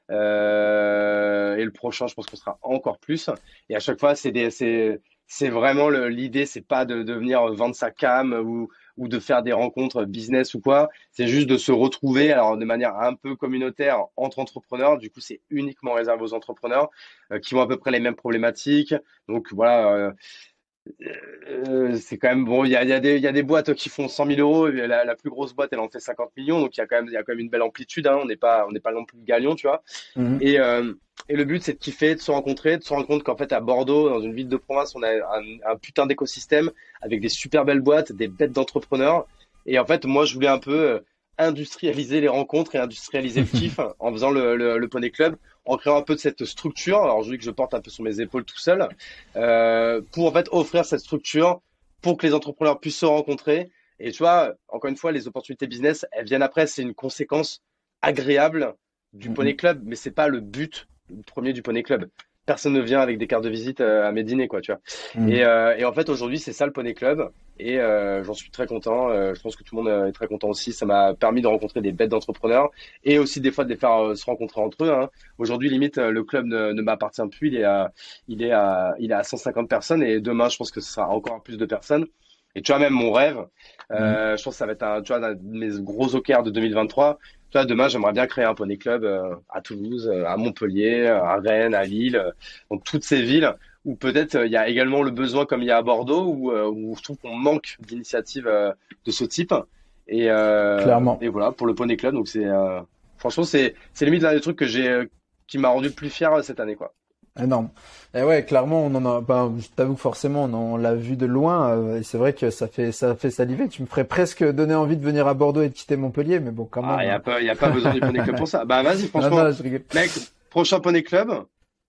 A: Et le prochain, je pense qu'on sera encore plus. Et à chaque fois, c'est vraiment l'idée, c'est pas de venir vendre sa cam ou de faire des rencontres business ou quoi. C'est juste de se retrouver, alors de manière un peu communautaire entre entrepreneurs. Du coup, c'est uniquement réservé aux entrepreneurs qui ont à peu près les mêmes problématiques. Donc voilà, c'est quand même bon. Il y a des boîtes qui font 100 000 euros. Et la plus grosse boîte, elle en fait 50 millions. Donc il y a quand même une belle amplitude, hein. On n'est pas non plus gagnant, tu vois.
B: Mhm.
A: Et le but, c'est de kiffer, de se rencontrer, de se rendre compte qu'en fait, à Bordeaux, dans une ville de province, on a un putain d'écosystème avec des super belles boîtes, des bêtes d'entrepreneurs. Et en fait, moi, je voulais un peu industrialiser les rencontres et industrialiser le kiff en faisant le Poney Club, en créant un peu de cette structure. Alors, je dis que je porte un peu sur mes épaules tout seul, pour en fait offrir cette structure pour que les entrepreneurs puissent se rencontrer. Et tu vois, encore une fois, les opportunités business, elles viennent après, c'est une conséquence agréable du Poney
B: Mhm.
A: Club, mais c'est pas le but premier du Poney Club. Personne ne vient avec des cartes de visite à mes dîners, quoi, tu vois. Et,
B: Mhm.
A: euh, et en fait, aujourd'hui, c'est ça le Poney Club. Et j'en suis très content. Je pense que tout le monde est très content aussi. Ça m'a permis de rencontrer des bêtes d'entrepreneurs et aussi des fois de les faire se rencontrer entre eux, hein. Aujourd'hui, limite, le club ne m'appartient plus. Il est à 150 personnes et demain, je pense que ce sera encore plus de personnes. Et tu vois, même mon rêve,
B: Mhm.
A: je pense que ça va être tu vois, un de mes gros OKR de 2023. Tu vois, demain, j'aimerais bien créer un poney club à Toulouse, à Montpellier, à Rennes, à Lille, donc toutes ces villes où peut-être il y a également le besoin, comme il y a à Bordeaux, où je trouve qu'on manque d'initiatives de ce type.
B: Clairement.
A: Et voilà, pour le poney club, donc franchement, c'est limite l'un des trucs qui m'a rendu le plus fier cette année, quoi.
B: Énorme. Et ouais, clairement, on en a, ben, je t'avoue que forcément, on l'a vu de loin, et c'est vrai que ça fait saliver. Tu me ferais presque donner envie de venir à Bordeaux et de quitter Montpellier, mais bon, quand
A: Ah,
B: même.
A: y a pas besoin du poney club pour ça. Bah, vas-y,
B: Non,
A: franchement,
B: non, je rigole.
A: mec, prochain poney club.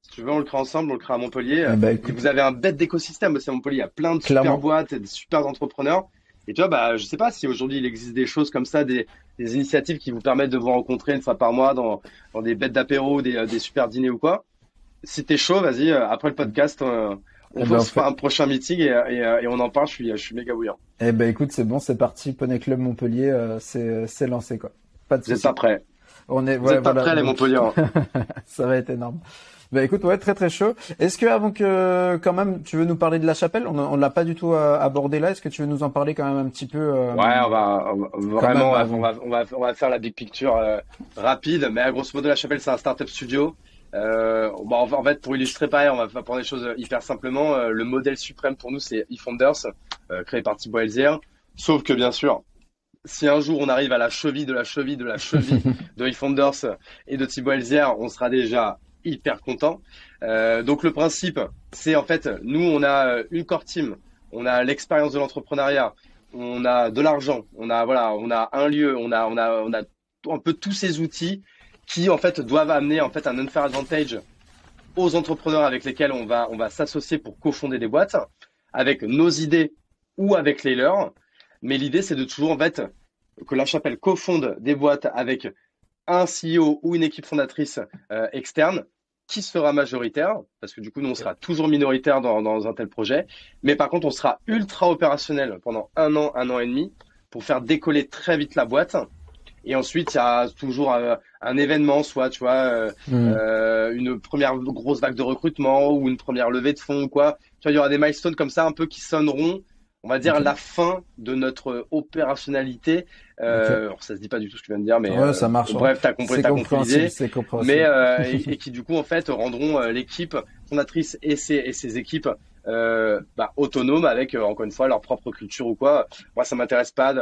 A: Si tu veux, on le crée ensemble, on le crée à Montpellier.
B: Eh ben,
A: Et
B: écoute,
A: vous avez un bête d'écosystème aussi à Montpellier. Il y a plein de super
B: clairement.
A: boîtes, des super entrepreneurs. Et tu vois, bah, je sais pas si aujourd'hui il existe des choses comme ça, des initiatives qui vous permettent de vous rencontrer une fois par mois dans des bêtes d'apéro, des super dîners ou quoi. Si t'es chaud, vas-y, après le podcast, on
B: Eh
A: fait
B: ben,
A: se fait un prochain meeting et on en parle. Je suis méga bouillant.
B: eh ben, écoute, c'est bon, c'est parti. Poney Club Montpellier, c'est lancé, quoi. Pas de
A: Vous êtes pas
B: souci.
A: prêts?
B: On est,
A: Vous
B: ouais,
A: êtes pas
B: voilà.
A: prêts, les
B: Donc,
A: Montpelliérains?
B: ça va être énorme. Bah écoute, ouais, très très chaud. Est-ce que avant que quand même tu veux nous parler de la chapelle, on l'a pas du tout abordé là. Est-ce que tu veux nous en parler quand même un petit peu
A: Ouais,
B: quand même
A: vraiment,
B: avant?
A: on va faire la big picture rapide, mais à grosso modo, la Chapelle, c'est un startup studio. En fait, pour illustrer pareil, on va prendre les choses hyper simplement. Le modèle suprême pour nous, c'est eFounders, créé par Thibaut Elzière. Sauf que, bien sûr, si un jour on arrive à la cheville de la cheville de la cheville de eFounders et de Thibaut Elzière, on sera déjà hyper content. Donc le principe, c'est en fait, nous on a une core team, on a l'expérience de l'entrepreneuriat, on a de l'argent, on a un lieu, on a un peu tous ces outils qui en fait doivent amener en fait un unfair advantage aux entrepreneurs avec lesquels on va s'associer pour cofonder des boîtes, avec nos idées ou avec les leurs. Mais l'idée, c'est de toujours, en fait, que La Chapelle cofonde des boîtes avec un CEO ou une équipe fondatrice externe qui sera majoritaire, parce que du coup, nous, on sera toujours minoritaire dans un tel projet. Mais par contre, on sera ultra opérationnel pendant un an et demi, pour faire décoller très vite la boîte. Et ensuite, il y a toujours un événement, soit tu vois, une première grosse vague de recrutement ou une première levée de fonds ou quoi. Tu vois, il y aura des milestones comme ça un peu qui sonneront, on va dire,
B: Ok.
A: la fin de notre opérationnalité.
B: Ok.
A: Alors, ça se dit pas du tout ce que tu viens de dire, mais
B: Ouais, ça marche, hein.
A: bref,
B: C'est
A: t'as compris
B: compréhensible,
A: l'idée.
B: c'est
A: Mais
B: compréhensible.
A: et qui du coup en fait rendront l'équipe fondatrice et ses équipes autonomes avec encore une fois leur propre culture ou quoi. Moi, ça m'intéresse pas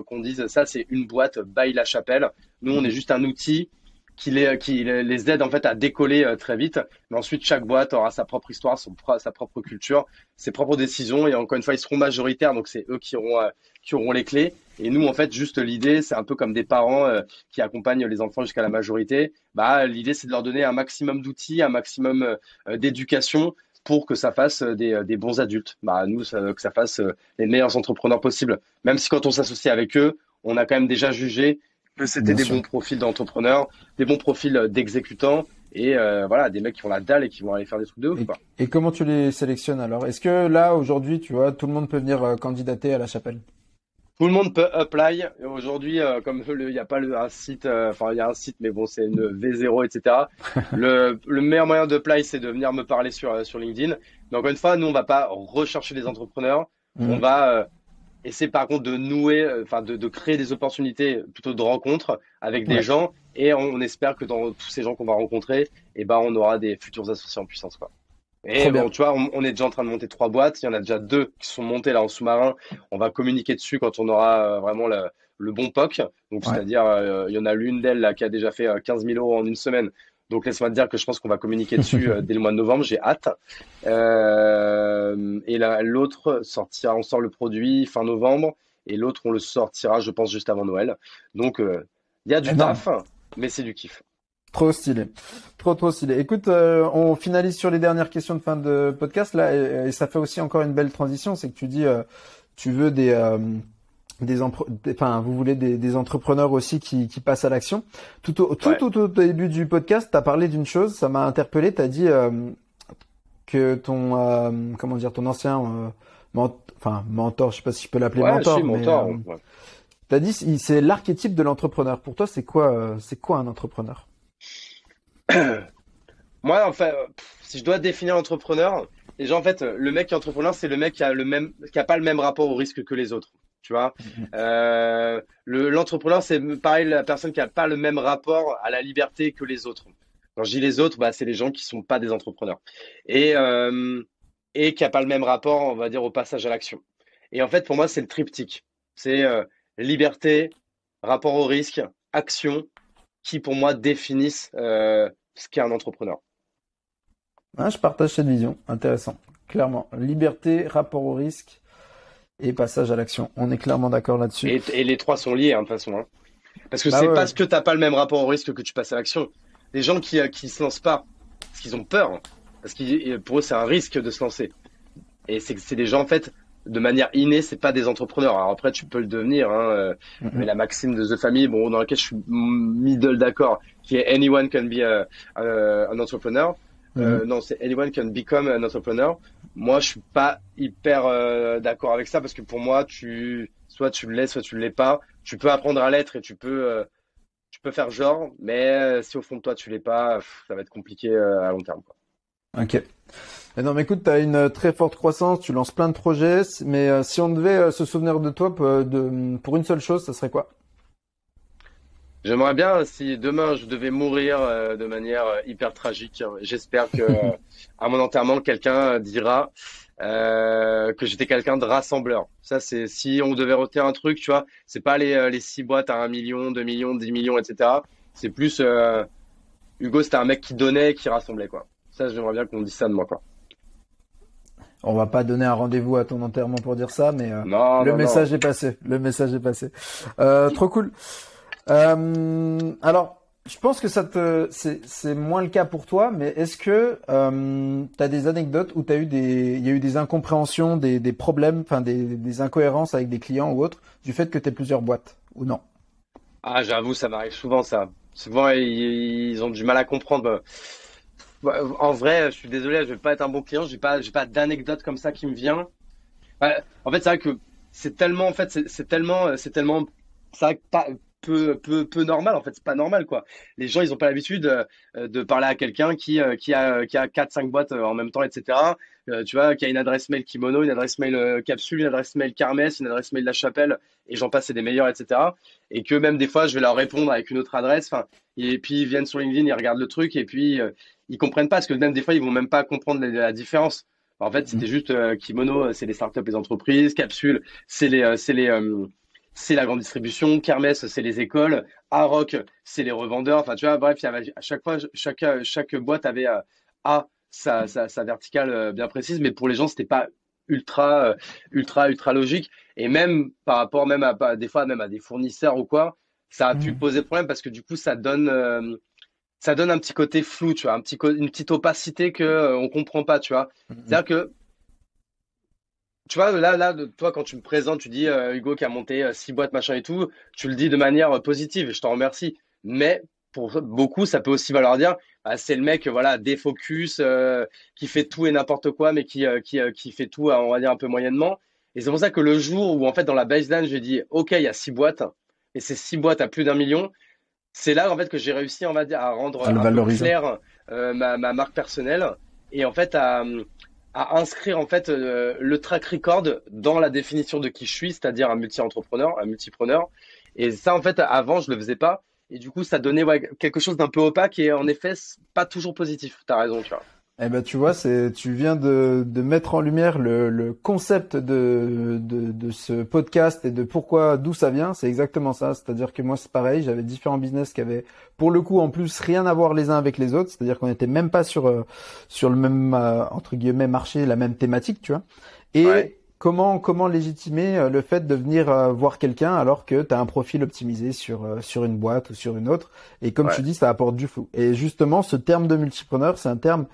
A: qu'on dise ça, c'est une boîte by La Chapelle. Nous, on est juste un outil qui les aide en fait à décoller très vite. Mais ensuite, chaque boîte aura sa propre histoire, sa propre culture, ses propres décisions. Et encore une fois, ils seront majoritaires, donc c'est eux qui auront les clés. Et nous, en fait, juste l'idée, c'est un peu comme des parents qui accompagnent les enfants jusqu'à la majorité. Bah, l'idée, c'est de leur donner un maximum d'outils, un maximum d'éducation pour que ça fasse des bons adultes. Bah, nous, que ça fasse les meilleurs entrepreneurs possibles. Même si quand on s'associe avec eux, on a quand même déjà jugé que c'était
B: Bien
A: des
B: sûr.
A: bons profils d'entrepreneurs, des bons profils d'exécutants et voilà, des mecs qui ont la dalle et qui vont aller faire des trucs de ouf,
B: Et,
A: quoi.
B: et comment tu les sélectionnes alors? Est-ce que là, aujourd'hui, tu vois, tout le monde peut venir candidater à la chapelle?
A: Tout le monde peut apply. Et aujourd'hui, comme il n'y a pas un site, enfin il y a un site, mais bon, c'est une V0, etc. Le meilleur moyen de apply, c'est de venir me parler sur LinkedIn. Mais encore une fois, nous, on va pas rechercher des entrepreneurs. On
B: Mhm.
A: va essayer par contre de nouer, de créer des opportunités plutôt de rencontres avec des
B: Ouais,
A: gens. Et on espère que dans tous ces gens qu'on va rencontrer, eh ben, on aura des futurs associés en puissance, quoi. Et
B: trop
A: bon,
B: bien.
A: tu vois, on est déjà en train de monter 3 boîtes. Il y en a déjà 2 qui sont montées là en sous-marin. On va communiquer dessus quand on aura vraiment le bon POC. Donc,
B: Ouais.
A: c'est-à-dire, il y en a l'une d'elles là qui a déjà fait 15 000 euros en une semaine. Donc, laisse-moi te dire que je pense qu'on va communiquer dessus dès le mois de novembre. J'ai hâte. Et l'autre sortira, on sort le produit fin novembre. Et l'autre, on le sortira, je pense, juste avant Noël. Donc, il y a du
B: Énorme.
A: taf, mais c'est du kiff.
B: Trop stylé. Trop stylé. Écoute, on finalise sur les dernières questions de fin de podcast là, et ça fait aussi encore une belle transition, c'est que tu dis, tu veux enfin, vous voulez des entrepreneurs aussi qui passent à l'action.
A: Ouais.
B: Tout au début du podcast, tu as parlé d'une chose, ça m'a interpellé. Tu as dit que comment dire, ton ancien enfin mentor, je sais pas si je peux l'appeler
A: Ouais, je suis
B: mentor,
A: mon
B: mais
A: tort. Ouais.
B: tu as dit c'est l'archétype de l'entrepreneur. Pour toi, c'est quoi un entrepreneur?
A: Moi, en fait, si je dois définir l'entrepreneur, déjà, en fait, le mec qui est entrepreneur, c'est le mec qui a pas le même rapport au risque que les autres. Tu vois, l'entrepreneur, c'est pareil, la personne qui a pas le même rapport à la liberté que les autres. Quand je dis les autres, bah, c'est les gens qui sont pas des entrepreneurs et et qui a pas le même rapport, on va dire, au passage à l'action. Et en fait, pour moi, c'est le triptyque. C'est liberté, rapport au risque, action, qui pour moi définissent ce qu'est un entrepreneur.
B: Ah, je partage cette vision. Intéressant. Clairement. Liberté, rapport au risque et passage à l'action. On est clairement d'accord là-dessus.
A: Et les trois sont liés, hein, de toute façon, hein. Parce que
B: Bah
A: c'est
B: ouais,
A: parce que t'as pas le même rapport au risque que tu passes à l'action. Les gens qui se lancent pas, parce qu'ils ont peur, hein. Parce que pour eux, c'est un risque de se lancer. Et c'est des gens, en fait, de manière innée, c'est pas des entrepreneurs. Alors après, tu peux le devenir, hein, mais
B: ouais.
A: la maxime de The Family, bon, dans laquelle je suis middle d'accord, qui est anyone can be an entrepreneur.
B: Mhm.
A: Non, c'est anyone can become an entrepreneur. Moi, je suis pas hyper d'accord avec ça parce que pour moi, soit tu l'es, soit tu l'es pas. Tu peux apprendre à l'être et tu peux faire genre, mais si au fond de toi tu l'es pas, ça va être compliqué à long terme, quoi.
B: Ok. Et non, mais écoute, tu as une très forte croissance, tu lances plein de projets, mais si on devait se souvenir de toi pour une seule chose, ça serait quoi?
A: J'aimerais bien, si demain je devais mourir de manière hyper tragique, j'espère que à mon enterrement, quelqu'un dira que j'étais quelqu'un de rassembleur. Ça, c'est si on devait retenir un truc, tu vois, c'est pas les 6 boîtes à 1 million, 2 millions, 10 millions, etc. C'est plus Hugo, c'était un mec qui donnait, qui rassemblait, quoi. Ça, j'aimerais bien qu'on dise ça de moi, quoi.
B: On va pas donner un rendez-vous à ton enterrement pour dire ça, mais
A: Non,
B: le
A: non, non.
B: message est passé. Le message est passé. Trop cool. Alors, je pense que c'est moins le cas pour toi, mais est-ce que tu as des anecdotes où il y a eu des incompréhensions, des problèmes, enfin des incohérences avec des clients ou autres, du fait que tu aies plusieurs boîtes ou non?
A: Ah, j'avoue, ça m'arrive souvent, ça. Souvent, ils ont du mal à comprendre. En vrai, je suis désolé, je vais pas être un bon client, j'ai pas d'anecdote comme ça qui me vient. En fait, c'est vrai que c'est tellement, en fait, c'est tellement, ça pas peu normal. En fait, c'est pas normal, quoi. Les gens, ils ont pas l'habitude de parler à quelqu'un qui a 4, 5 boîtes en même temps, etc. Tu vois, qui a une adresse mail Kimono, une adresse mail Capsule, une adresse mail Carmès, une adresse mail La Chapelle, et j'en passe, c'est des meilleurs, etc. Et que même des fois, je vais leur répondre avec une autre adresse. Enfin, et puis ils viennent sur LinkedIn, ils regardent le truc, et puis ils comprennent pas, parce que même des fois, ils vont même pas comprendre la différence. En fait, c'était juste Kimono, c'est les startups, les entreprises. Capsule, c'est la grande distribution. Kermesse, c'est les écoles. Aroc, c'est les revendeurs. Enfin, tu vois, bref, il y avait, à chaque fois, chaque boîte avait sa verticale bien précise, mais pour les gens, c'était pas ultra logique. Et même par rapport même des fois même à des fournisseurs ou quoi, ça a pu
B: Mhm.
A: poser problème parce que du coup, ça donne un petit côté flou, tu vois, une petite opacité que on comprend pas, tu vois.
B: Mhm.
A: C'est-à-dire que, tu vois, là, toi, quand tu me présentes, tu dis Hugo qui a monté 6 boîtes, machin et tout, tu le dis de manière positive, je t'en remercie. Mais pour beaucoup, ça peut aussi vouloir dire, bah, c'est le mec, voilà, défocus, qui fait tout et n'importe quoi, mais qui fait tout, on va dire, un peu moyennement. Et c'est pour ça que le jour où, en fait, dans la baseline, j'ai dit, OK, il y a 6 boîtes, et ces 6 boîtes à plus d'1 million, c'est là, en fait, que j'ai réussi, on va dire, à rendre
B: À le
A: un peu
B: valoriser.
A: clair ma marque personnelle et en fait à inscrire en fait le track record dans la définition de qui je suis, c'est-à-dire un multi-entrepreneur, un multipreneur. Et ça, en fait, avant, je le faisais pas. Et du coup, ça donnait ouais, quelque chose d'un peu opaque et en effet, c'est pas toujours positif. T'as raison, tu vois.
B: Eh ben, tu vois, tu viens de mettre en lumière le concept de ce podcast et de d'où ça vient. C'est exactement ça. C'est-à-dire que moi, c'est pareil. J'avais différents business qui avaient, pour le coup, en plus, rien à voir les uns avec les autres. C'est-à-dire qu'on n'était même pas sur le même, entre guillemets, marché, la même thématique, tu vois.
A: Ouais,
B: Et comment légitimer le fait de venir voir quelqu'un alors que tu as un profil optimisé sur une boîte ou sur une autre. Et comme tu
A: ouais,
B: dis, ça apporte du flou. Et justement, ce terme de multipreneur, c'est un terme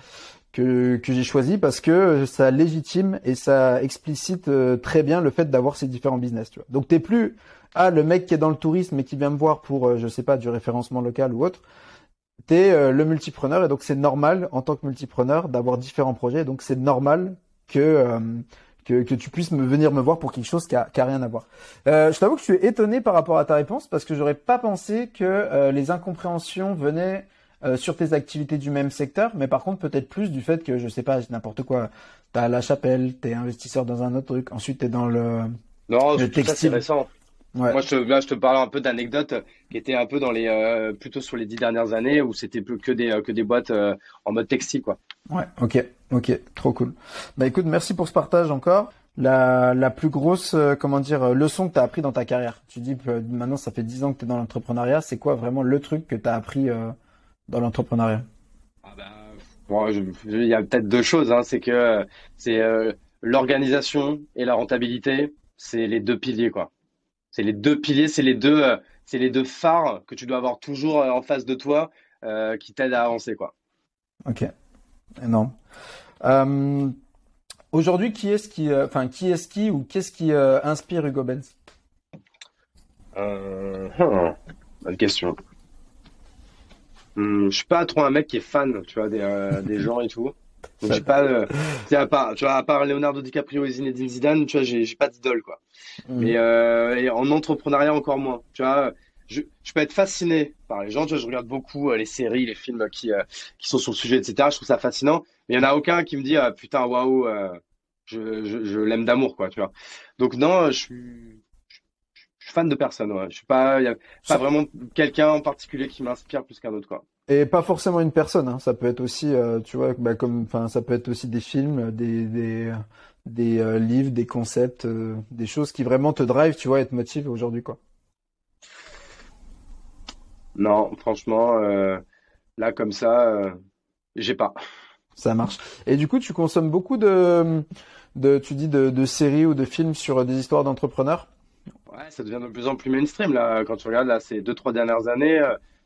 B: que j'ai choisi parce que ça légitime et ça explicite très bien le fait d'avoir ces différents business, tu vois. Donc t'es plus le mec qui est dans le tourisme et qui vient me voir pour je sais pas du référencement local ou autre. T'es le multipreneur et donc c'est normal en tant que multipreneur d'avoir différents projets. Donc c'est normal que tu puisses venir me voir pour quelque chose qui a rien à voir. Je t'avoue que je suis étonné par rapport à ta réponse parce que j'aurais pas pensé que les incompréhensions venaient sur tes activités du même secteur, mais par contre peut-être plus du fait que, je sais pas, n'importe quoi, t'as La Chapelle, t'es investisseur dans un autre truc, ensuite t'es dans
A: non,
B: le
A: tout ça c'est
B: textile.
A: récent.
B: Ouais,
A: Moi, là, je te parle un peu d'anecdotes qui étaient un peu plutôt sur les 10 dernières années où c'était plus que des boîtes en mode textile, quoi.
B: ouais, ok, trop cool. Bah écoute, merci pour ce partage encore. La plus grosse, comment dire, leçon que t'as appris dans ta carrière. Tu dis que maintenant ça fait 10 ans que t'es dans l'entrepreneuriat, c'est quoi vraiment le truc que t'as appris dans l'entrepreneuriat?
A: Ah bah, bon, il y a peut-être deux choses, hein. C'est que c'est l'organisation et la rentabilité, c'est les deux piliers, quoi. C'est les deux piliers, c'est les deux phares que tu dois avoir toujours en face de toi qui t'aident à avancer, quoi.
B: Ok, énorme. Euh, Aujourd'hui, qui est-ce qui ou qu'est-ce qui inspire Hugo Benz?
A: Bonne question. Je suis pas trop un mec qui est fan, tu vois, des gens et tout. Donc j'ai pas, tu sais, à part Leonardo DiCaprio et Zinedine Zidane, tu vois, j'ai pas d'idole, quoi. Mais
B: Mhm.
A: et en entrepreneuriat encore moins. Tu vois, je peux être fasciné par les gens. Tu vois, je regarde beaucoup les séries, les films qui sont sur le sujet, etc. Je trouve ça fascinant. Mais il n'y en a aucun qui me dit, putain, waouh, je l'aime d'amour, quoi, tu vois. Donc, non, je suis fan de personne, ouais. Je suis pas, il y a pas
B: Ça-
A: vraiment quelqu'un en particulier qui m'inspire plus qu'un autre, quoi.
B: Et pas forcément une personne, hein. Ça peut être aussi, tu vois, bah, enfin, ça peut être aussi des films, des livres, des concepts, des choses qui vraiment te drive, tu vois, et te motivent aujourd'hui, quoi.
A: Non, franchement, là, comme ça, j'ai pas.
B: Ça marche. Et du coup, tu consommes beaucoup tu dis de séries ou de films sur des histoires d'entrepreneurs?
A: Ouais, ça devient de plus en plus mainstream là. Quand tu regardes là, ces 2, 3 dernières années,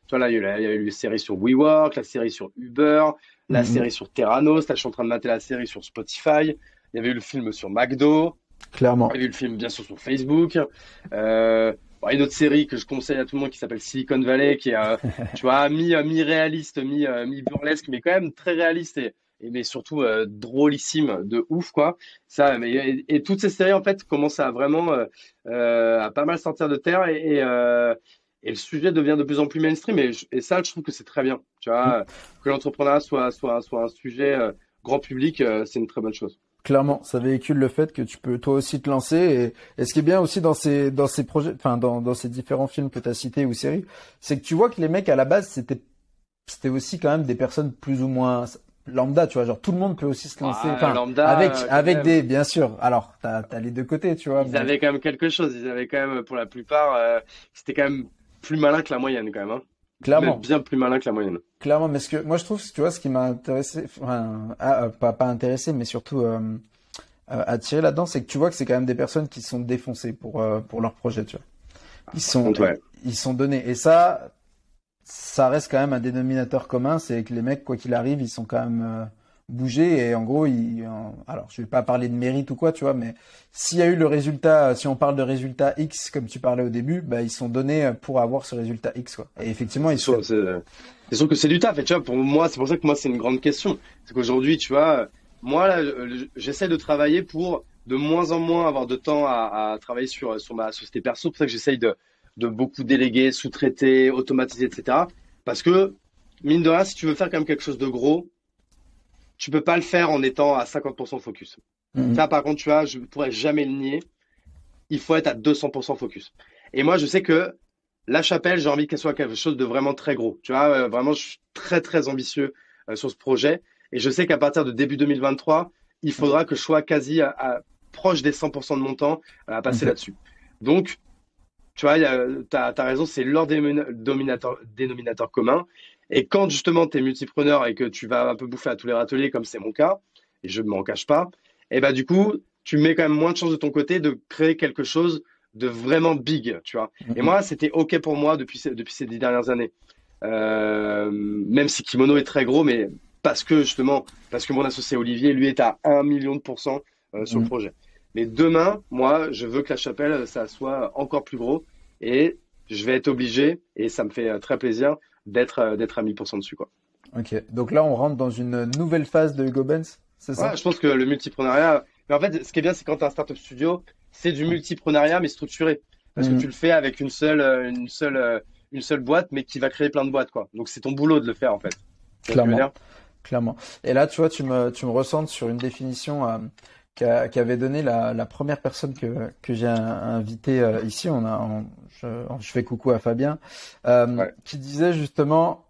A: tu vois là, il y a eu les séries sur WeWork, la série sur Uber, la
B: Mhm.
A: série sur Theranos. Là, je suis en train de mater la série sur Spotify. Il y avait eu le film sur McDo. Il y
B: Clairement.
A: avait eu le film bien sûr sur Facebook. Bon, une autre série que je conseille à tout le monde qui s'appelle Silicon Valley, qui est, tu vois, mi-réaliste, mi-burlesque, mais quand même très réaliste mais surtout drôlissime de ouf, quoi. Ça, et toutes ces séries, en fait, commencent à vraiment à pas mal sortir de terre et le sujet devient de plus en plus mainstream. Et ça, je trouve que c'est très bien. Tu vois, que l'entrepreneuriat soit un sujet grand public, c'est une très bonne chose.
B: Clairement, ça véhicule le fait que tu peux toi aussi te lancer. Et ce qui est bien aussi dans ces projets, enfin dans ces différents films que tu as cités ou séries, c'est que tu vois que les mecs à la base c'était aussi quand même des personnes plus ou moins lambda, tu vois. Genre tout le monde peut aussi se lancer.
A: Ah,
B: Enfin
A: lambda, quand
B: avec
A: même.
B: des, bien sûr. Alors t'as les deux côtés, tu vois.
A: Ils
B: Mais
A: avaient quand même quelque chose. Ils avaient quand même, pour la plupart, c'était quand même plus malin que la moyenne, quand même, hein. Même
B: clairement,
A: bien plus malin que la moyenne.
B: clairement. Mais ce que moi je trouve, tu vois, ce qui m'a intéressé, enfin pas intéressé, mais surtout attiré là-dedans, c'est que tu vois que c'est quand même des personnes qui sont défoncées pour leur projet, tu vois. Ils
A: Par
B: sont,
A: contre, ouais.
B: ils sont donnés. Et ça reste quand même un dénominateur commun, c'est que les mecs, quoi qu'il arrive, ils sont quand même bougés. Et en gros, alors je vais pas parler de mérite ou quoi, tu vois, mais s'il y a eu le résultat, si on parle de résultat X, comme tu parlais au début, bah, ils sont donnés pour avoir ce résultat X, quoi. Et effectivement,
A: C'est
B: ils seraient.
A: sûr, c'est sûr que c'est du taf. Et tu vois, pour moi, c'est pour ça que moi, c'est une grande question. C'est qu'aujourd'hui, tu vois, moi, là, j'essaie de travailler pour de moins en moins avoir de temps à travailler sur ma société perso. C'est pour ça que j'essaye de beaucoup déléguer, sous-traiter, automatiser, etc. Parce que, mine de rien, si tu veux faire quand même quelque chose de gros, tu peux pas le faire en étant à 50% focus.
B: Mhm.
A: Ça, par contre, tu vois, je ne pourrais jamais le nier. Il faut être à 200% focus. Et moi, je sais que la chapelle, j'ai envie qu'elle soit quelque chose de vraiment très gros. Tu vois, vraiment, je suis très, très ambitieux sur ce projet. Et je sais qu'à partir de début 2023, il faudra que je sois quasi proche des 100% de mon temps à passer
B: Ok.
A: là-dessus. Donc, tu vois, t'as raison, c'est leur dénominateur commun. Et quand justement tu es multipreneur et que tu vas un peu bouffer à tous les râteliers, comme c'est mon cas, et je ne m'en cache pas, et bah du coup, tu mets quand même moins de chances de ton côté de créer quelque chose de vraiment big, tu vois. Et
B: Mhm.
A: moi, c'était OK pour moi depuis ces 10 dernières années. Même si Kimono est très gros, mais parce que mon associé Olivier, lui, est à 1 million de % sur le
B: Mhm.
A: projet. Mais demain, moi, je veux que la chapelle, ça soit encore plus gros et je vais être obligé, et ça me fait très plaisir, d'être à 1000% dessus, quoi.
B: Ok. Donc là, on rentre dans une nouvelle phase de Hugo Benz, c'est
A: Ouais,
B: ça?
A: je pense que le multipreneuriat, mais en fait, ce qui est bien, c'est quand tu as un startup studio, c'est du multipreneuriat, mais structuré. Parce que tu
B: Mhm.
A: le fais avec une seule boîte, mais qui va créer plein de boîtes, quoi. Donc, c'est ton boulot de le faire, en fait. Tu vois ce que je veux
B: Clairement.
A: dire?
B: Clairement. Et là, tu vois, tu me recentres sur une définition qu'avait donnée la première personne que j'ai invitée ici. Je fais coucou à Fabien,
A: Ouais.
B: qui disait justement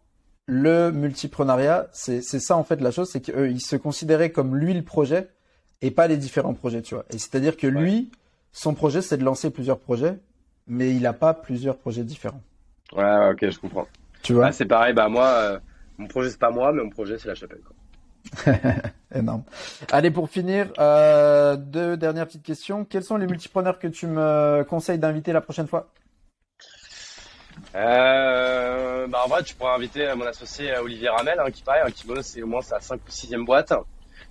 B: le multipreneuriat, c'est ça en fait la chose, c'est qu'eux, ils se considéraient comme lui le projet et pas les différents projets, tu vois. Et c'est-à-dire que
A: Ouais.
B: lui, son projet, c'est de lancer plusieurs projets, mais il n'a pas plusieurs projets différents.
A: Ouais, ouais, ok, je comprends.
B: Tu
A: Bah,
B: vois?
A: c'est pareil, bah, moi, mon projet, c'est pas moi, mais mon projet, c'est la chapelle, quoi.
B: Énorme. Allez, pour finir, deux dernières petites questions. Quels sont les multipreneurs que tu me conseilles d'inviter la prochaine fois?
A: Bah, en vrai, tu pourrais inviter mon associé Olivier Ramel, hein, qui pareil, hein, qui bosse, c'est au moins sa 5 ou 6e boîte.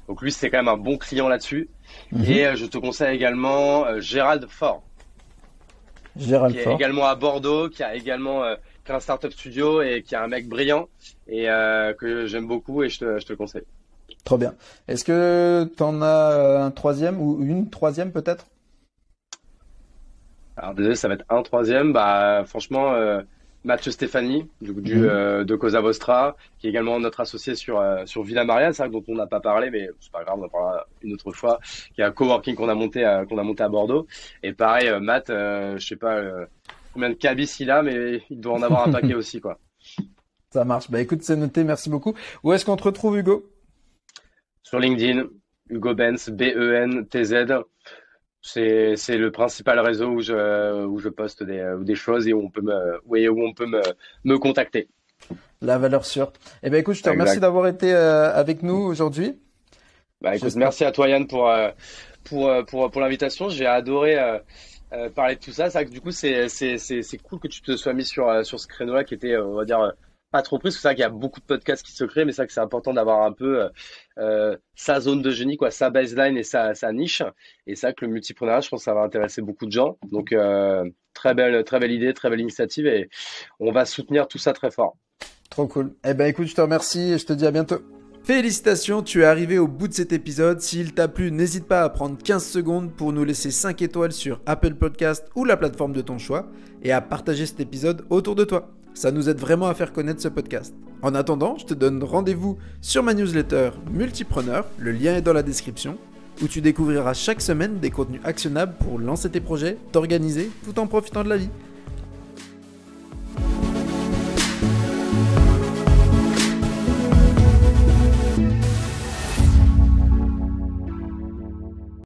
A: Donc lui, c'est quand même un bon client là-dessus.
B: Mhm.
A: Et je te conseille également Gérald Faure,
B: Gérald
A: qui est
B: Fort.
A: également à Bordeaux, qui a également créé un startup studio et qui est un mec brillant et que j'aime beaucoup et je te le conseille.
B: Trop bien. Est-ce que t'en as un troisième ou une troisième peut-être?
A: Alors désolé, ça va être un troisième. Bah franchement, Mathieu Stéphanie, de Cosa Vostra, qui est également notre associé sur Villa Maria, c'est vrai dont on n'a pas parlé, mais c'est pas grave, on en parlera une autre fois, qui est un coworking qu'on a monté à Bordeaux. Et pareil, Matt, je sais pas combien de cabis il a, mais il doit en avoir un paquet aussi, quoi.
B: Ça marche. Bah écoute, c'est noté, merci beaucoup. Où est-ce qu'on te retrouve, Hugo?
A: Sur LinkedIn, Hugo Benz, BENTZ. C'est le principal réseau où je poste des choses et où on peut me contacter.
B: La valeur sûre. Eh ben écoute, je te remercie d'avoir été avec nous aujourd'hui.
A: Bah écoute, merci à toi Yann pour l'invitation. J'ai adoré parler de tout ça. C'est vrai que du coup c'est cool que tu te sois mis sur ce créneau-là qui était on va dire pas trop pris, parce que c'est vrai qu'il y a beaucoup de podcasts qui se créent, mais c'est vrai que c'est important d'avoir un peu sa zone de génie, quoi, sa baseline et sa niche. Et c'est vrai que le multipreneuriat, je pense que ça va intéresser beaucoup de gens. Donc très belle idée, très belle initiative, et on va soutenir tout ça très fort.
B: Trop cool. Eh ben écoute, je te remercie et je te dis à bientôt.
C: Félicitations, tu es arrivé au bout de cet épisode. S'il t'a plu, n'hésite pas à prendre 15 secondes pour nous laisser 5 étoiles sur Apple Podcast ou la plateforme de ton choix et à partager cet épisode autour de toi. Ça nous aide vraiment à faire connaître ce podcast. En attendant, je te donne rendez-vous sur ma newsletter Multipreneur, le lien est dans la description, où tu découvriras chaque semaine des contenus actionnables pour lancer tes projets, t'organiser tout en profitant de la vie.